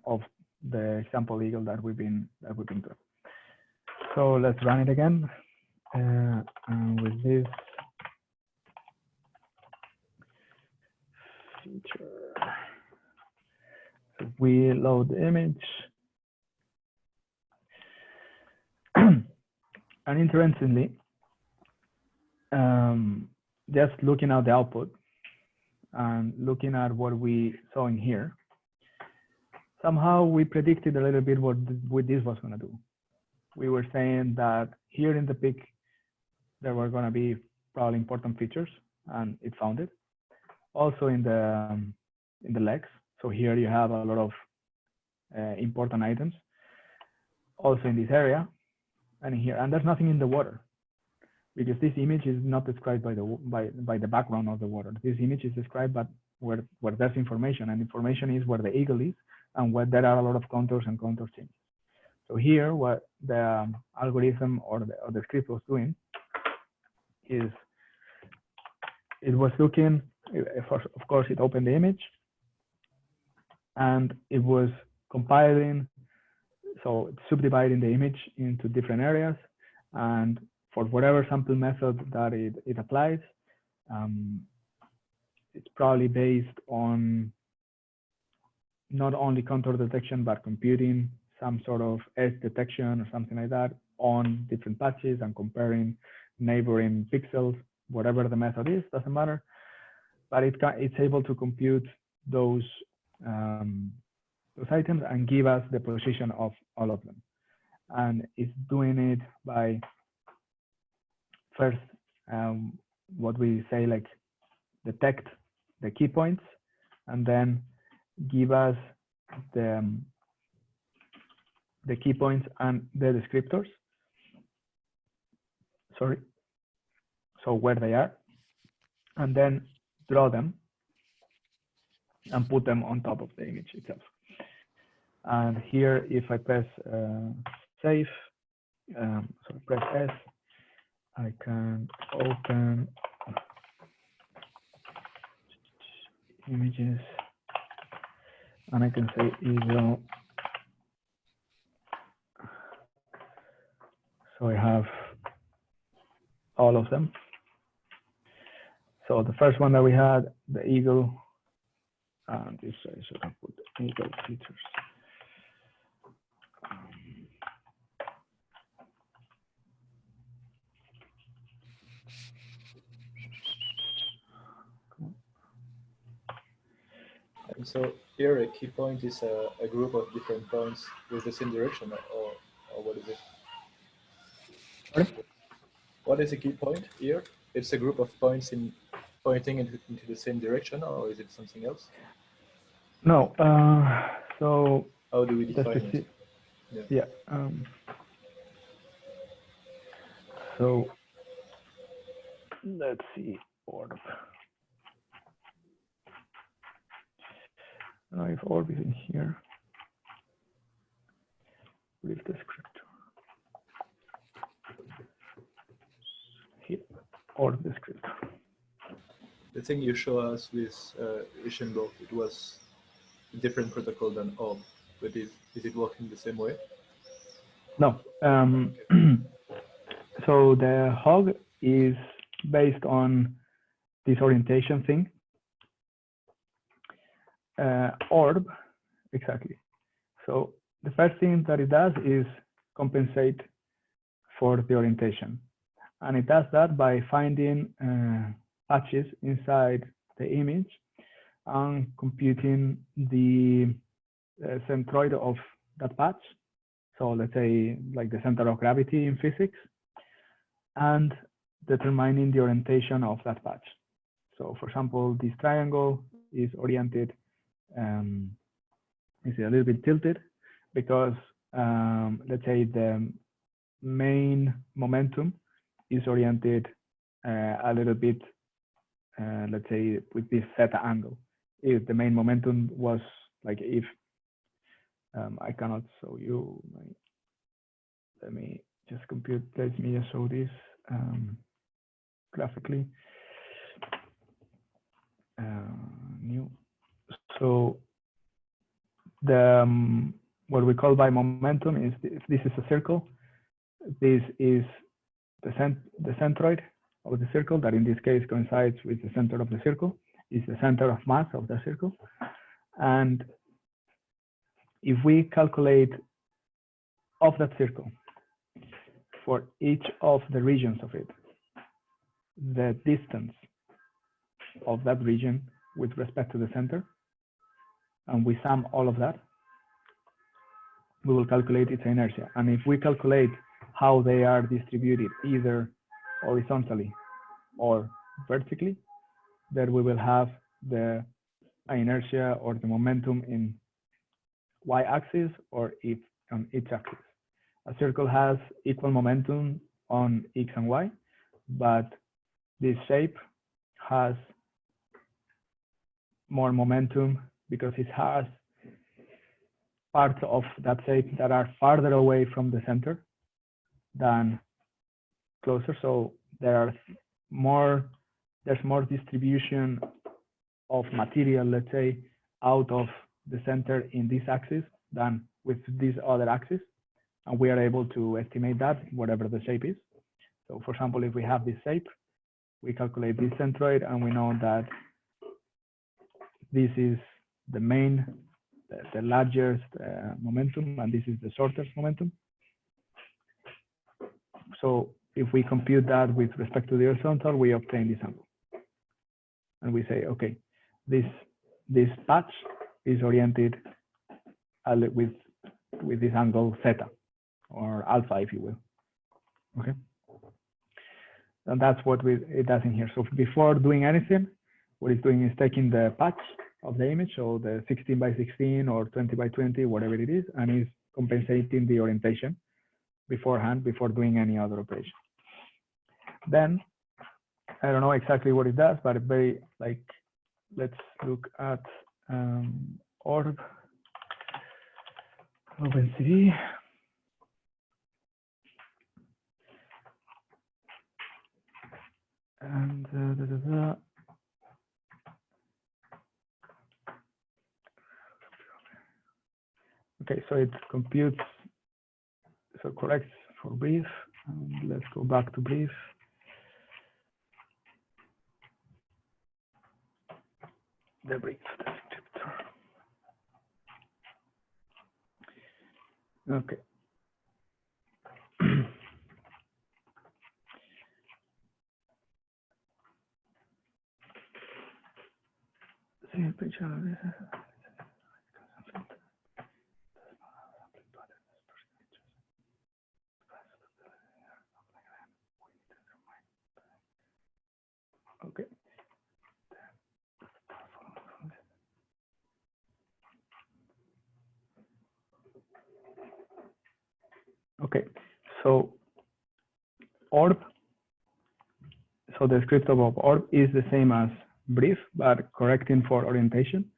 Speaker 1: of the example eagle that we've been doing. So let's run it again, and with this feature, so we load the image, and interestingly, just looking at the output and looking at what we saw in here, somehow we predicted a little bit what this was going to do. We were saying that here in the peak, there were going to be probably important features, and it found it. Also in the legs. So here you have a lot of important items. Also in this area, and here, and there's nothing in the water, because this image is not described by the background of the water. This image is described by where there's information, and information is where the eagle is, and where there are a lot of contours and contour changes. So here, what the algorithm or the script was doing is it was looking, of course, it opened the image, and it was compiling, so subdividing the image into different areas, and for whatever sample method that it applies, it's probably based on not only contour detection, but computing some sort of edge detection or something like that on different patches and comparing neighboring pixels, whatever the method is, doesn't matter. But it's able to compute those items and give us the position of all of them. And it's doing it by first, what we say, like, detect the key points, and then give us the key points and the descriptors. Sorry. So where they are, and then draw them. and put them on top of the image itself. And here, if I press save, so press S, I can open images, and I can say easel. So I have all of them. So the first one that we had, the eagle, and this I should have put eagle features.
Speaker 3: And so here a key point is a group of different points with the same direction, or what is it?
Speaker 1: Sorry?
Speaker 3: What is a key point here? It's a group of points pointing into the same direction, or is it something else?
Speaker 1: No, so
Speaker 3: how do we define it?
Speaker 1: Yeah. So let's see orb. I don't know if orb is in here. Leave the script. Here, orb the script.
Speaker 3: The thing you show us with Ishenbok, it was a different protocol than orb, but is it working the same way?
Speaker 1: No. So the hog is based on this orientation thing. Orb, exactly. So the first thing that it does is compensate for the orientation. And it does that by finding patches inside the image and computing the centroid of that patch. So let's say like the center of gravity in physics, and determining the orientation of that patch. So for example, this triangle is oriented, is a little bit tilted because let's say the main momentum is oriented a little bit, let's say with this theta angle. If the main momentum was like, if I cannot show you, let me just compute, let me just show this graphically. New. So the what we call by momentum is, if this is a circle, this is the centroid of the circle, that in this case coincides with the center of the circle, is the center of mass of the circle. And if we calculate of that circle for each of the regions of it, the distance of that region with respect to the center, and we sum all of that, we will calculate its inertia. And if we calculate how they are distributed, either horizontally or vertically, then we will have the inertia or the momentum in y-axis or if on its axis. A circle has equal momentum on x and y, but this shape has more momentum because it has parts of that shape that are farther away from the center than closer. So there's more distribution of material, let's say, out of the center in this axis than with this other axis. And we are able to estimate that, whatever the shape is. So for example, if we have this shape, we calculate this centroid and we know that this is the main, the largest momentum, and this is the shortest momentum. So if we compute that with respect to the horizontal, we obtain this angle. And we say, okay, this patch is oriented with this angle theta, or alpha, if you will. Okay. And that's what it does in here. So before doing anything, what it's doing is taking the patch of the image, so the 16 by 16 or 20 by 20, whatever it is, and is compensating the orientation beforehand before doing any other operation. Then, I don't know exactly what it does, but very like, let's look at orb OpenCV. And okay, so it computes, so corrects for brief. And let's go back to brief. The brief descriptor. Okay. Okay. Okay, so orb, so the script of orb is the same as brief, but correcting for orientation.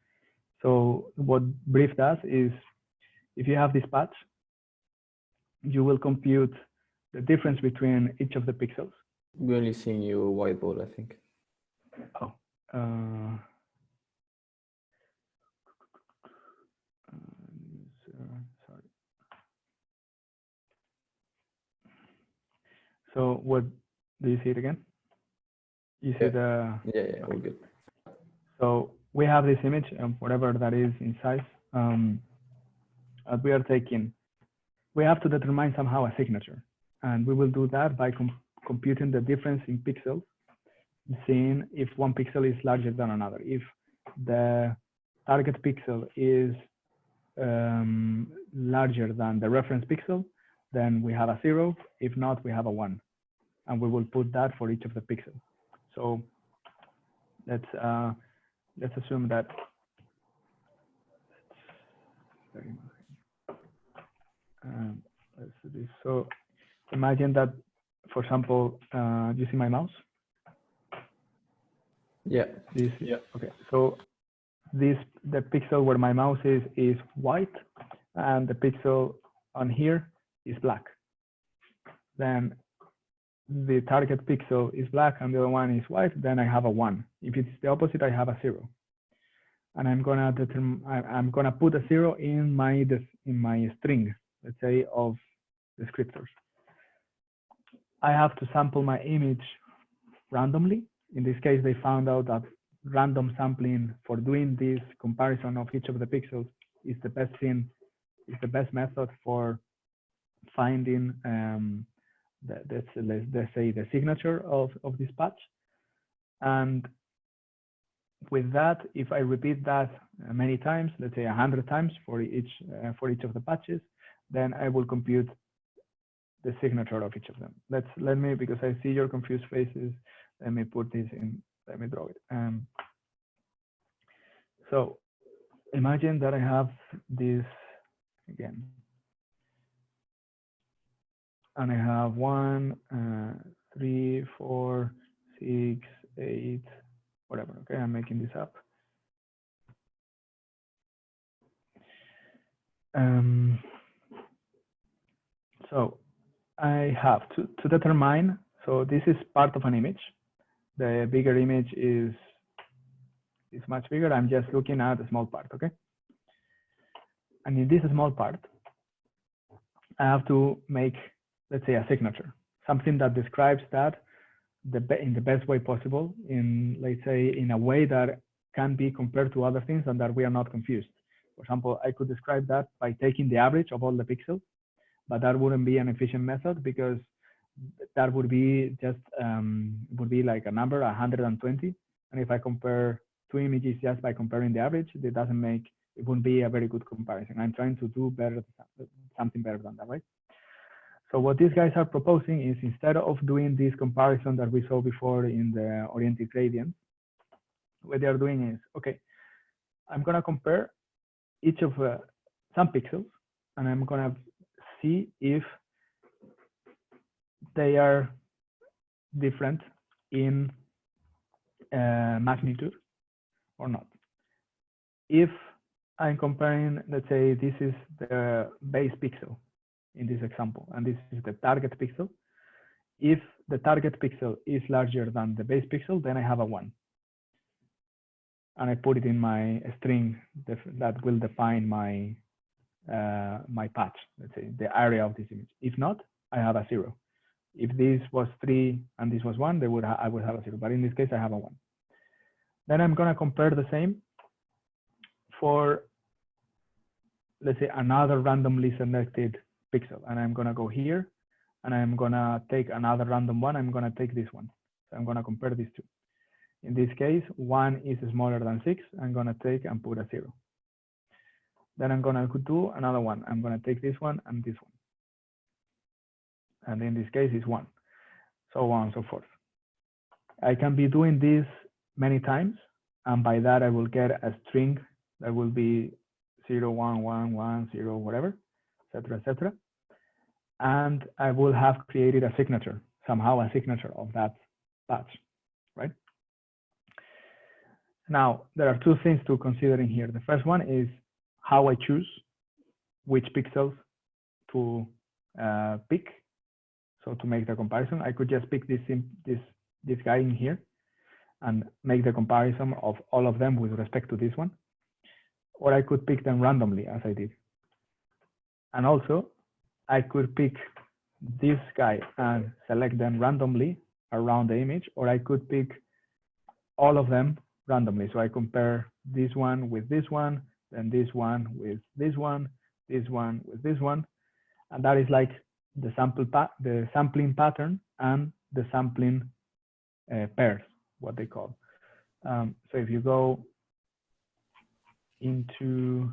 Speaker 1: So what brief does is, if you have this patch, you will compute the difference between each of the pixels.
Speaker 5: We're only seeing your whiteboard, I think.
Speaker 1: Oh. Sorry. So what, do you see it again? You see the...
Speaker 5: Yeah, all good.
Speaker 1: So we have this image, whatever that is in size, we are taking, we have to determine somehow a signature. And we will do that by computing the difference in pixels, seeing if one pixel is larger than another. If the target pixel is larger than the reference pixel, then we have a 0. If not, we have a 1. And we will put that for each of the pixels. So let's assume that let's do this. So imagine that, for example, you see my mouse?
Speaker 5: Yeah.
Speaker 3: Yeah.
Speaker 1: Okay. So the pixel where my mouse is white, and the pixel on here is black. Then the target pixel is black and the other one is white, then I have a 1. If it's the opposite, I have a 0. And I'm gonna put a 0 in my string, let's say, of descriptors. I have to sample my image randomly. In this case, they found out that random sampling for doing this comparison of each of the pixels is the best thing, is the best method for finding let's say the signature of this patch. And with that, if I repeat that many times, let's say 100 times for each of the patches, then I will compute the signature of each of them. Let me, because I see your confused faces, let me put this in, let me draw it. So imagine that I have this again, and I have 1, 3, 4, 6, 8, whatever. Okay, I'm making this up. So I have to determine, so this is part of an image. The bigger image is much bigger. I'm just looking at a small part, okay? And in this small part, I have to make, let's say, a signature, something that describes that in the best way possible, in, let's say, in a way that can be compared to other things and that we are not confused. For example, I could describe that by taking the average of all the pixels, but that wouldn't be an efficient method, because that would be just would be like a number 120. And if I compare two images just by comparing the average, it wouldn't be a very good comparison. I'm trying to do something better than that, right? So what these guys are proposing is, instead of doing this comparison that we saw before in the oriented gradient, what they are doing is, okay, I'm gonna compare each of some pixels, and I'm gonna see if they are different in magnitude or not. if I'm comparing, let's say this is the base pixel in this example, and this is the target pixel. If the target pixel is larger than the base pixel, then I have a 1. And I put it in my string that will define my my patch, let's say the area of this image. If not, I have a 0. If this was 3 and this was 1, I would have a 0. But in this case, I have a 1. Then I'm gonna compare the same for, let's say, another randomly selected pixel, and I'm gonna go here, and I'm gonna take another random one. I'm gonna take this one. So I'm gonna compare these two. In this case, 1 is smaller than 6. I'm gonna take and put a 0. Then I'm gonna do another one. I'm gonna take this one and this one. And in this case, it's 1. So on and so forth. I can be doing this many times, and by that I will get a string that will be 0, 1, 1, 1, 0, whatever, etc., etc. And I will have created a signature, somehow a signature of that patch, right? Now, there are 2 things to consider in here. The first one is how I choose which pixels to pick. So to make the comparison, I could just pick this guy in here and make the comparison of all of them with respect to this one. Or I could pick them randomly, as I did. And also, I could pick this guy and select them randomly around the image, or I could pick all of them randomly. So I compare this one with this one, then this one with this one, this one with this one. And that is like the sampling pattern and the sampling pairs, what they call. So if you go into...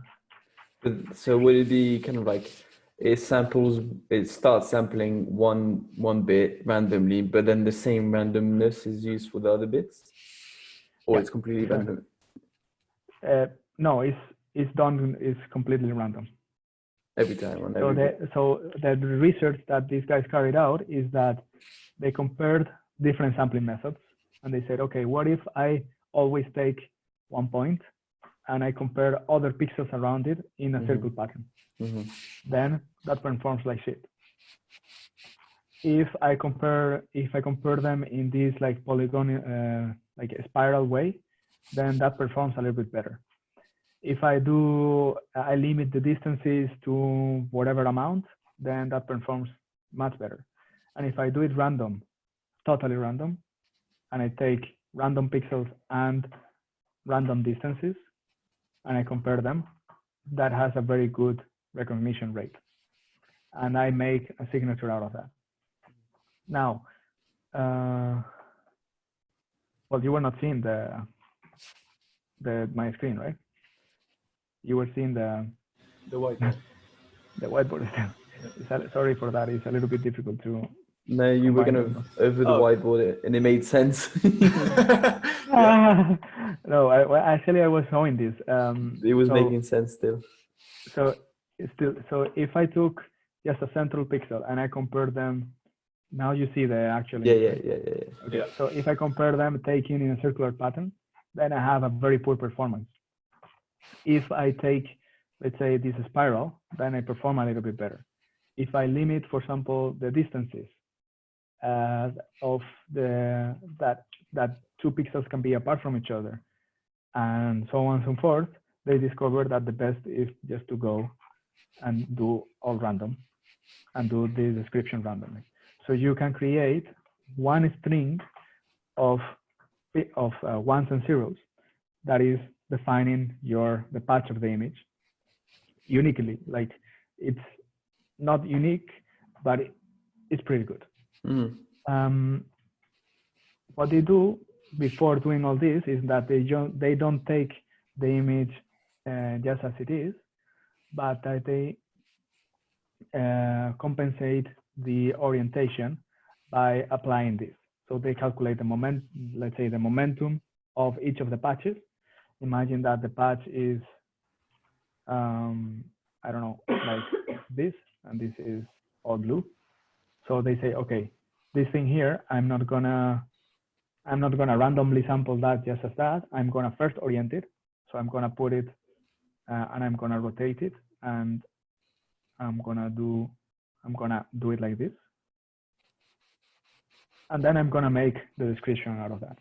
Speaker 5: So would it be kind of like it starts sampling one bit randomly, but then the same randomness is used for the other bits? Or it's completely random?
Speaker 1: No, it's completely random.
Speaker 5: Every time on
Speaker 1: so
Speaker 5: every
Speaker 1: the research that these guys carried out is that they compared different sampling methods, and they said, okay, what if I always take 1 point and I compare other pixels around it in a circle pattern? Then that performs like shit. If I compare them in this like polygon, like a spiral way, then that performs a little bit better. If I limit the distances to whatever amount, then that performs much better. And if I do it random, totally random, and I take random pixels and random distances, and I compare them, that has a very good recognition rate. And I make a signature out of that. Now, well, you were not seeing my screen, right? You were seeing the
Speaker 3: whiteboard.
Speaker 1: The whiteboard. Sorry for that. It's a little bit difficult to.
Speaker 5: No, you were kind of over the whiteboard, and it made sense.
Speaker 1: No, actually I was showing this.
Speaker 5: It was making sense still.
Speaker 1: So if I took just a central pixel and I compare them, now you see the actual.
Speaker 5: Yeah.
Speaker 1: Okay. So if I compare them taking in a circular pattern, then I have a very poor performance. If I take, let's say, this spiral, then I perform a little bit better. If I limit, for example, the distances of that 2 pixels can be apart from each other, and so on and so forth, they discovered that the best is just to go and do all random and do the description randomly. So you can create one string of ones and zeros that is defining the patch of the image uniquely. Like, it's not unique, but it's pretty good. What they do before doing all this is that they don't take the image just as it is, but that they compensate the orientation by applying this. So they calculate the momentum of each of the patches. Imagine that the patch is, I don't know, like this, and this is all blue. So they say, okay, this thing here, I'm not gonna randomly sample that just as that. I'm gonna first orient it. So I'm gonna put it and I'm gonna rotate it, and I'm gonna do it like this, and then I'm gonna make the description out of that,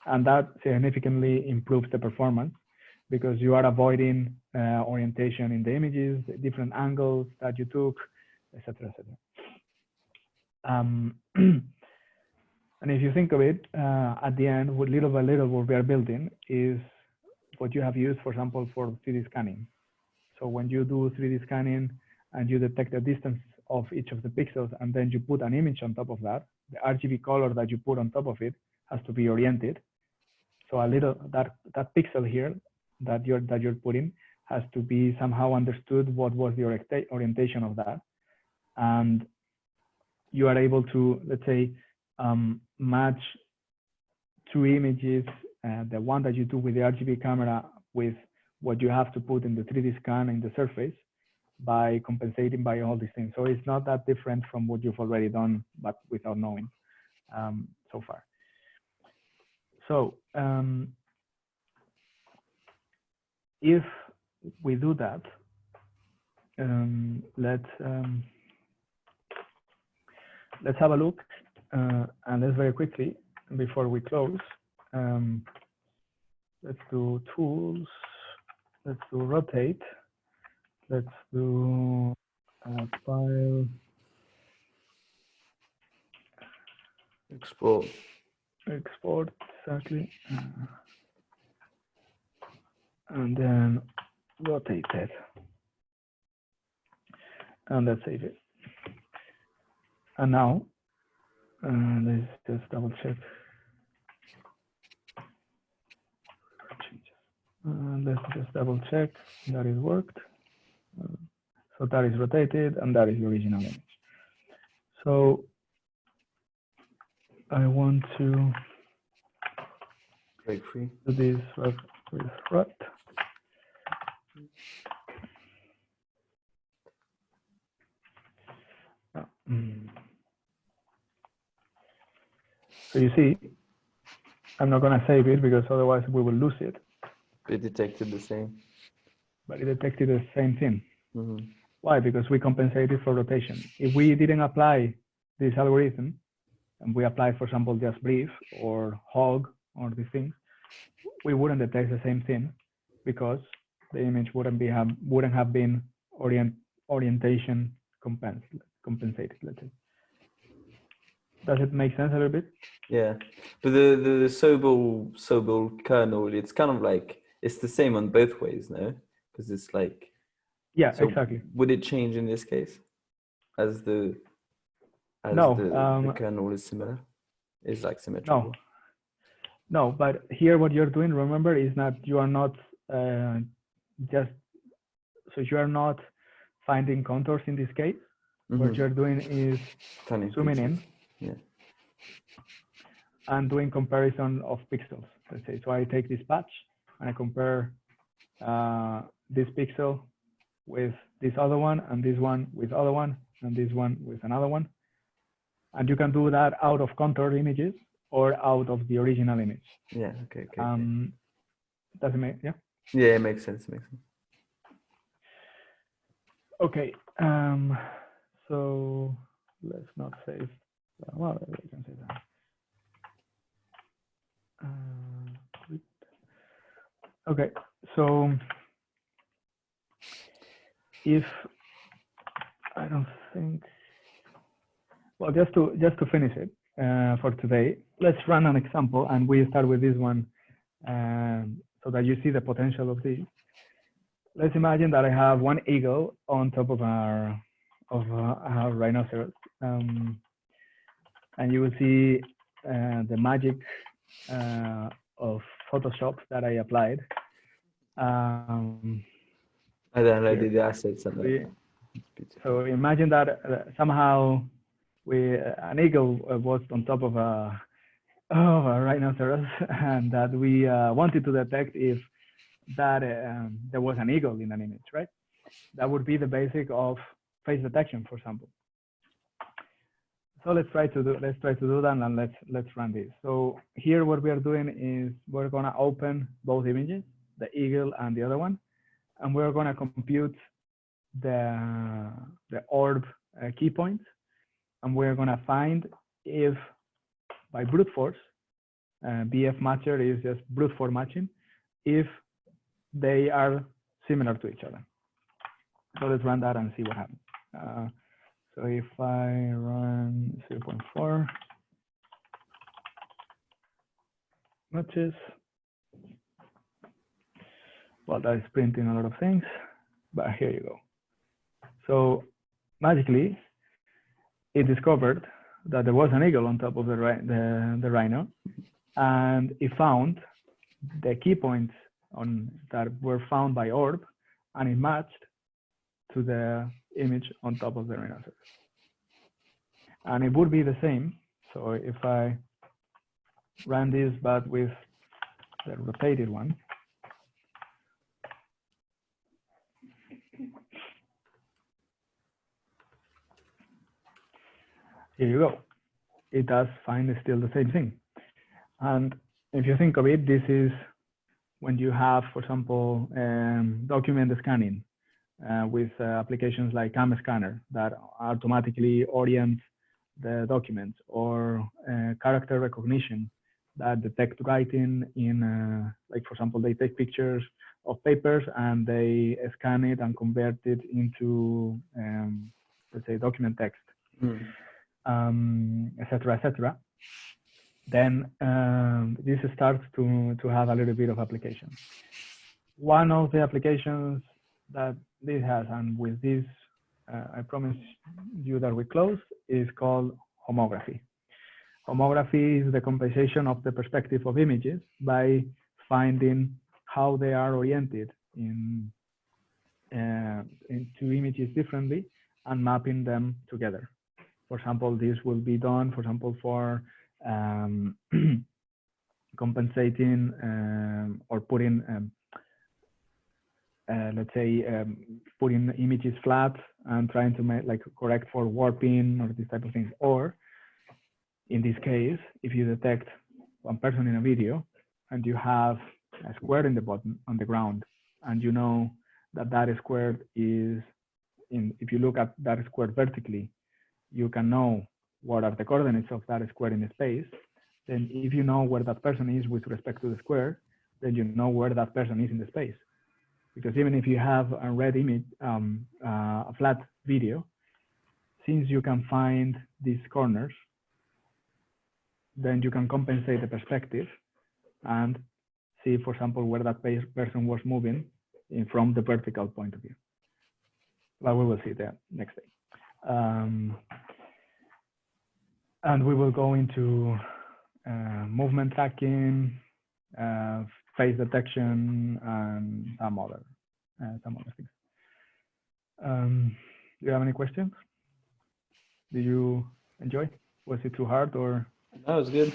Speaker 1: and that significantly improves the performance because you are avoiding orientation in the images, the different angles that you took, etc., etc. And if you think of it, at the end, little by little, what we are building is what you have used, for example, for 3D scanning. So when you do 3D scanning and you detect the distance of each of the pixels, and then you put an image on top of that, the RGB color that you put on top of it has to be oriented. So a little that pixel here that you're putting has to be somehow understood what was the orientation of that, and you are able to, let's say, match two images, the one that you do with the RGB camera with what you have to put in the 3D scan in the surface by compensating by all these things. So it's not that different from what you've already done, but without knowing so far. So if we do that, let's have a look, and let's very quickly, before we close, let's do tools, let's do rotate, let's do file,
Speaker 5: Export.
Speaker 1: export, exactly, and then rotate it, and let's save it. And now, let's just double check. Let's just double check that it worked. So that is rotated, and that is the original image. So I want to
Speaker 5: Break free.
Speaker 1: do this with rut. So you see, I'm not going to save it because otherwise we will lose it.
Speaker 5: It detected the same.
Speaker 1: But it detected the same thing.
Speaker 5: Mm-hmm.
Speaker 1: Why? Because we compensated for rotation. If we didn't apply this algorithm, and we applied, for example, just brief or hog or these things, we wouldn't detect the same thing because the image wouldn't have been orientation compensated, let's say. Does it make sense a little bit?
Speaker 5: Yeah, but the Sobel kernel, it's kind of like, it's the same on both ways, no? Because it's like,
Speaker 1: yeah,
Speaker 5: so
Speaker 1: exactly.
Speaker 5: Would it change in this case as the kernel is similar? Is like symmetrical?
Speaker 1: No, but here what you're doing, remember, is not, you are not you are not finding contours in this case.
Speaker 5: Mm-hmm.
Speaker 1: What you're doing is zooming in,
Speaker 5: yeah,
Speaker 1: and doing comparison of pixels, let's say. So I take this patch and I compare this pixel with this other one, and this one with other one, and this one with another one. And you can do that out of contour images or out of the original image.
Speaker 5: Yeah, okay.
Speaker 1: Does it make, yeah?
Speaker 5: Yeah, it makes sense,
Speaker 1: Okay, so let's not save, well, we can save that. Okay, so if I don't think, well, just to finish it for today, let's run an example, and we start with this one so that you see the potential of this. Let's imagine that I have one eagle on top of our rhinoceros, and you will see the magic of Photoshop that I applied.
Speaker 5: I downloaded the assets.
Speaker 1: So imagine that somehow an eagle was on top of a rhinoceros, and that we wanted to detect if that there was an eagle in an image, right? That would be the basic of face detection, for example. So let's try to do that, and let's run this. So here what we are doing is we're gonna open both images, the eagle and the other one, and we're going to compute the orb key points, and we're going to find if by brute force, BF matcher is just brute force matching, if they are similar to each other. So let's run that and see what happens. So if I run 0.4 matches, well, that is printing a lot of things, but here you go. So magically, it discovered that there was an eagle on top of the rhino, and it found the key points that were found by orb, and it matched to the image on top of the rhinoceros. And it would be the same. So if I run this, but with the rotated one, here you go. It does find still the same thing. And if you think of it, this is when you have, for example, document scanning with applications like CAM scanner that automatically orient the documents, or character recognition that detect writing in, like, for example, they take pictures of papers and they scan it and convert it into, let's say, document text, et cetera, then this starts to have a little bit of application. One of the applications that this has, and with this, I promise you that we close, is called homography. Homography is the compensation of the perspective of images by finding how they are oriented into images differently and mapping them together. For example, this will be done, for example, for compensating or putting, let's say, putting images flat and trying to make, like, correct for warping or this type of things. Or in this case, if you detect one person in a video and you have a square in the bottom on the ground, and you know that that square is if you look at that square vertically, you can know what are the coordinates of that square in the space. Then if you know where that person is with respect to the square, then you know where that person is in the space. Because even if you have a red image, a flat video, since you can find these corners, then you can compensate the perspective and see, for example, where that person was moving from the vertical point of view. Well, we will see that next day. And we will go into movement tracking, face detection, and some other things. Do you have any questions? Did you enjoy? Was it too hard, or?
Speaker 5: That was good.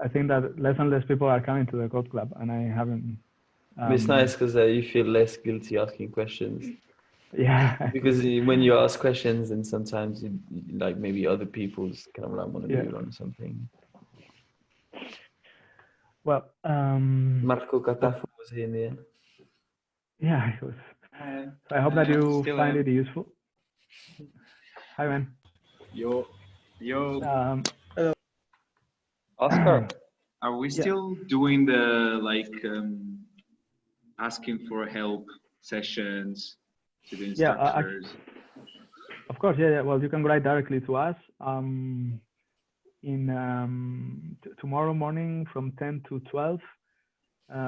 Speaker 1: I think that less and less people are coming to the code club, and I haven't.
Speaker 5: It's nice because you feel less guilty asking questions.
Speaker 1: Yeah.
Speaker 5: Because when you ask questions, and sometimes you, like, maybe other people's kind of like want to be on something.
Speaker 1: Well,
Speaker 5: Marco Catafo was here in the end.
Speaker 1: Yeah, it was. So I hope that you find it useful. Hi, man.
Speaker 7: Yo.
Speaker 2: Hello.
Speaker 5: Oscar,
Speaker 7: Are we still doing the asking for help sessions to the instructors?
Speaker 1: Of course, yeah. Well, you can write directly to us. Tomorrow morning from 10 to 12,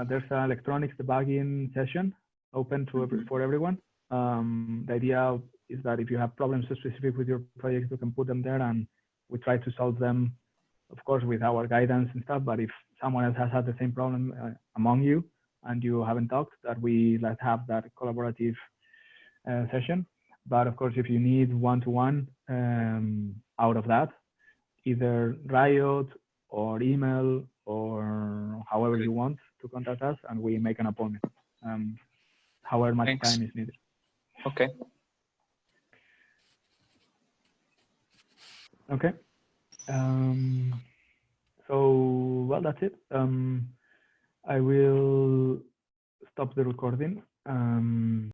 Speaker 1: there's an electronics debugging session open to for everyone. The idea is that if you have problems specific with your project, you can put them there, and we try to solve them, of course, with our guidance and stuff. But if someone else has had the same problem among you and you haven't talked, that we let's have that collaborative session. But of course, if you need one-to-one out of that, either Riot or email or however you want to contact us, and we make an appointment, however much time is needed.
Speaker 6: Okay.
Speaker 1: Okay. So, well, that's it. I will stop the recording Um,